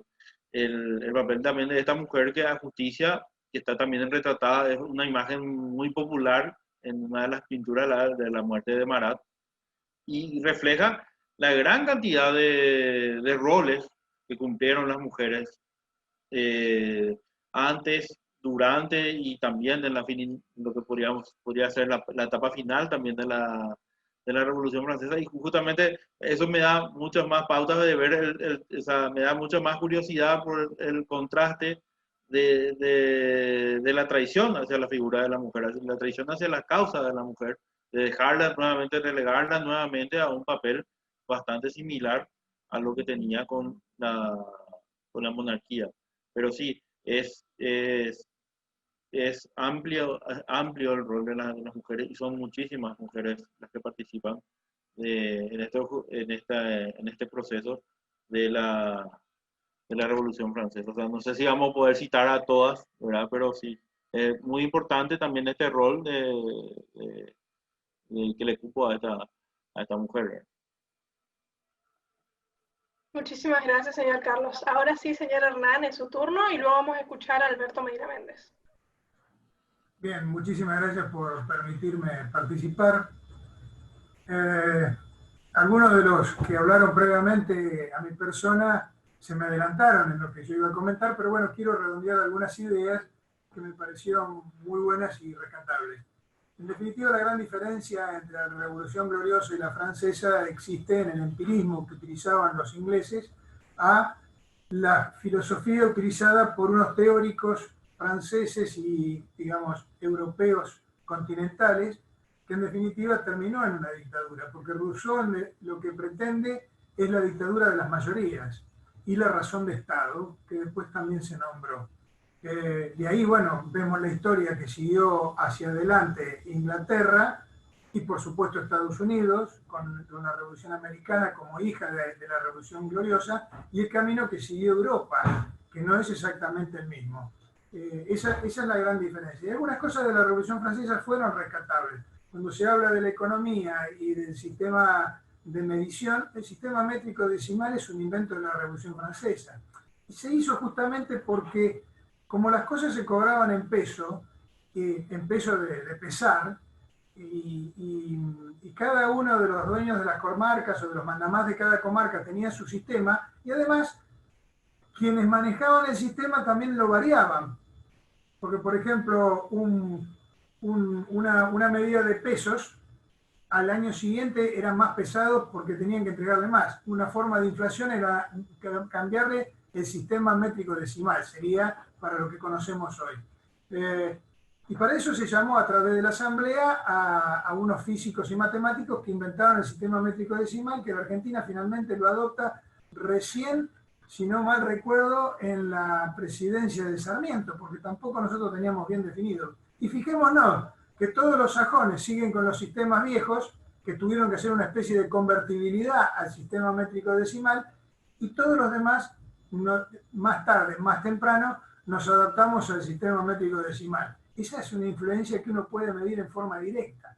el papel también de esta mujer que a justicia, que está también retratada, es una imagen muy popular en una de las pinturas de la muerte de Marat, y refleja la gran cantidad de roles que cumplieron las mujeres antes, durante y también en lo que podría ser la etapa final también de la Revolución Francesa. Y justamente eso me da muchas más pautas de ver, me da mucha más curiosidad por el contraste de la traición hacia la figura de la mujer, la traición hacia la causa de la mujer, de dejarla nuevamente, relegarla nuevamente a un papel bastante similar a lo que tenía con la monarquía. Pero sí, es amplio el rol de las mujeres, y son muchísimas mujeres las que participan en este proceso de la Revolución Francesa. O sea, no sé si vamos a poder citar a todas, ¿verdad? Pero sí, es muy importante también este rol que le cupo a esta mujer, ¿verdad? Muchísimas gracias, señor Carlos. Ahora sí, señor Hernán, es su turno, y luego vamos a escuchar a Alberto Medina Méndez. Bien, muchísimas gracias por permitirme participar. Algunos de los que hablaron previamente a mi persona se me adelantaron en lo que yo iba a comentar, pero bueno, quiero redondear algunas ideas que me parecieron muy buenas y rescatables. En definitiva, la gran diferencia entre la Revolución Gloriosa y la francesa existe en el empirismo que utilizaban los ingleses a la filosofía utilizada por unos teóricos franceses y, digamos, europeos continentales, que en definitiva terminó en una dictadura, porque Rousseau lo que pretende es la dictadura de las mayorías y la razón de Estado, que después también se nombró. De ahí, bueno, vemos la historia que siguió hacia adelante Inglaterra y, por supuesto, Estados Unidos, con la Revolución Americana como hija de la Revolución Gloriosa, y el camino que siguió Europa, que no es exactamente el mismo. Esa es la gran diferencia. Y algunas cosas de la Revolución Francesa fueron rescatables. Cuando se habla de la economía y del sistema de medición, el sistema métrico decimal es un invento de la Revolución Francesa. Y se hizo justamente porque, como las cosas se cobraban en peso de pesar, y cada uno de los dueños de las comarcas o de los mandamás de cada comarca tenía su sistema, y además quienes manejaban el sistema también lo variaban. Porque, por ejemplo, una medida de pesos al año siguiente eran más pesados porque tenían que entregarle más. Una forma de inflación era cambiarle el sistema métrico decimal, sería para lo que conocemos hoy. Y para eso se llamó a través de la asamblea a unos físicos y matemáticos que inventaron el sistema métrico decimal, que la Argentina finalmente lo adopta recién, si no mal recuerdo, en la presidencia de Sarmiento, porque tampoco nosotros teníamos bien definido. Y fijémonos que todos los sajones siguen con los sistemas viejos, que tuvieron que hacer una especie de convertibilidad al sistema métrico decimal, y todos los demás, más tarde, más temprano, nos adaptamos al sistema métrico decimal. Esa es una influencia que uno puede medir en forma directa.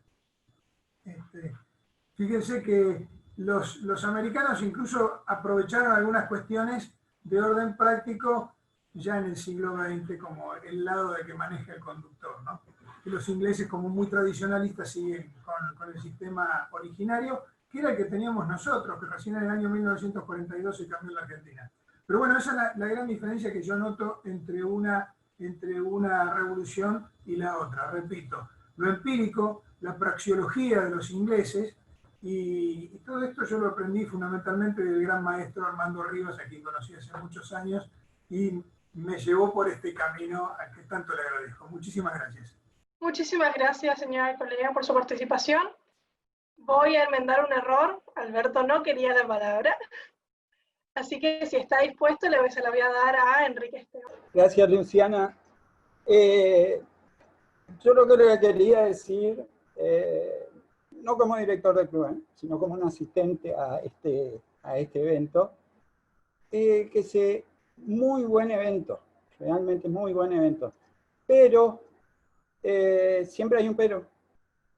Fíjense que los americanos incluso aprovecharon algunas cuestiones de orden práctico ya en el siglo XX, como el lado de que maneja el conductor, ¿no? Y los ingleses, como muy tradicionalistas, siguen con el sistema originario, que era el que teníamos nosotros, que recién en el año 1942 se cambió en la Argentina. Pero bueno, esa es la gran diferencia que yo noto entre una revolución y la otra. Repito, lo empírico, la praxeología de los ingleses, y todo esto yo lo aprendí fundamentalmente del gran maestro Armando Rivas, a quien conocí hace muchos años, y me llevó por este camino al que tanto le agradezco. Muchísimas gracias. Muchísimas gracias, señora colega, por su participación. Voy a enmendar un error. Alberto no quería la palabra. Así que si está dispuesto, se la voy a dar a Enrique Esteban. Gracias, Luciana. Yo lo que le quería decir, no como director del club, sino como un asistente a este evento, muy buen evento, realmente muy buen evento. Pero, siempre hay un pero.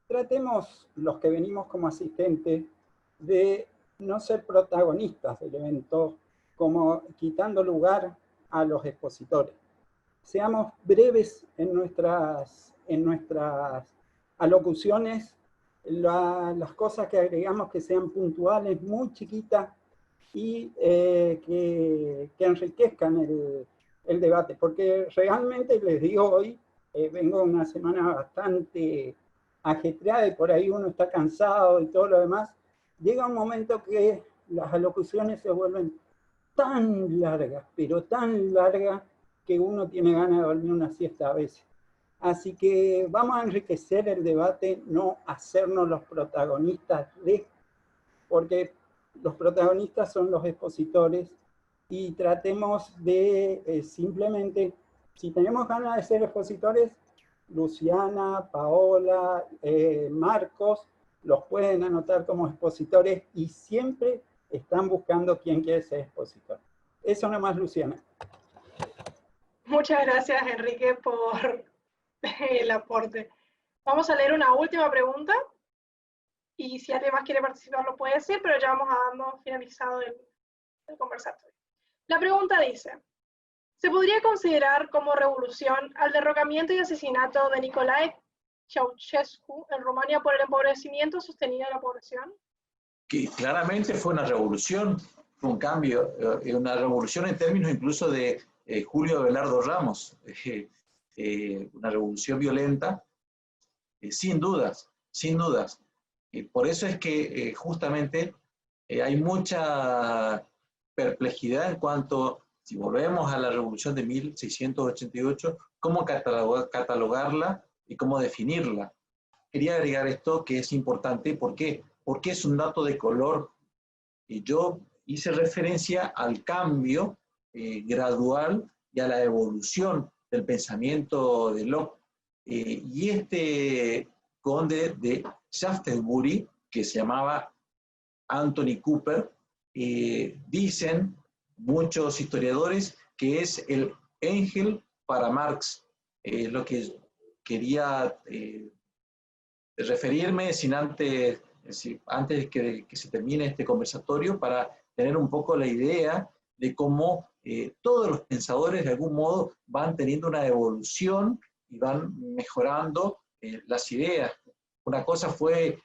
Tratemos, los que venimos como asistentes, de no ser protagonistas del evento, como quitando lugar a los expositores. Seamos breves en nuestras alocuciones, las cosas que agregamos que sean puntuales, muy chiquitas, y que enriquezcan el debate, porque realmente les digo hoy, vengo de una semana bastante ajetreada y por ahí uno está cansado y todo lo demás, llega un momento que las alocuciones se vuelven tan largas, pero tan largas, que uno tiene ganas de dormir una siesta a veces. Así que vamos a enriquecer el debate, no hacernos los protagonistas porque los protagonistas son los expositores, y tratemos de simplemente, si tenemos ganas de ser expositores, Luciana, Paola, Marcos, los pueden anotar como expositores y siempre están buscando quién quiere ser expositor. Eso nomás, Luciana. Muchas gracias, Enrique, por el aporte. Vamos a leer una última pregunta, y si alguien más quiere participar lo puede decir, pero ya vamos dando finalizado el conversatorio. La pregunta dice: ¿se podría considerar como revolución al derrocamiento y asesinato de Nicolae Ceausescu en Rumania por el empobrecimiento sostenido de la población? Que claramente fue una revolución, fue un cambio, una revolución en términos incluso de Julio Abelardo Ramos, una revolución violenta, sin dudas, sin dudas. Por eso es que justamente hay mucha perplejidad en cuanto, si volvemos a la revolución de 1688, cómo catalogarla y cómo definirla. Quería agregar esto que es importante. ¿Por qué? Porque es un dato de color. Y yo hice referencia al cambio gradual y a la evolución del pensamiento de Locke. Y este conde de Shaftesbury, que se llamaba Anthony Cooper, dicen muchos historiadores que es el Engel para Marx. Lo que quería referirme antes de que se termine este conversatorio, para tener un poco la idea de cómo todos los pensadores de algún modo van teniendo una evolución y van mejorando las ideas. Una cosa fue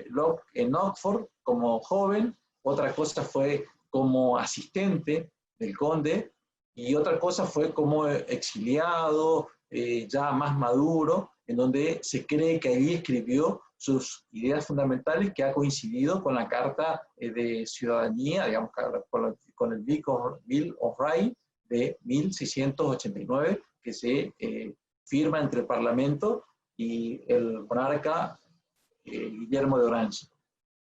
Locke en Oxford como joven, otra cosa fue como asistente del conde, y otra cosa fue como exiliado, ya más maduro, en donde se cree que ahí escribió sus ideas fundamentales, que ha coincidido con la Carta de Ciudadanía, digamos, con el Bill of Rights de 1689, que se firma entre el Parlamento y el monarca Guillermo de Orange.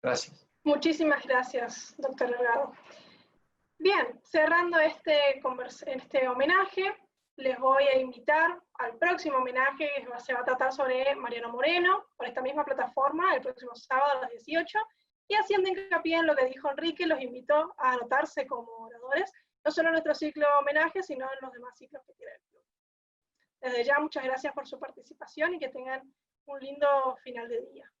Gracias. Muchísimas gracias, doctor Delgado. Bien, cerrando este homenaje, les voy a invitar al próximo homenaje, que se va a tratar sobre Mariano Moreno, por esta misma plataforma, el próximo sábado a las 18, y haciendo hincapié en lo que dijo Enrique, los invito a anotarse como oradores, no solo en nuestro ciclo de homenaje, sino en los demás ciclos que tiene el club. Desde ya, muchas gracias por su participación y que tengan un lindo final de día.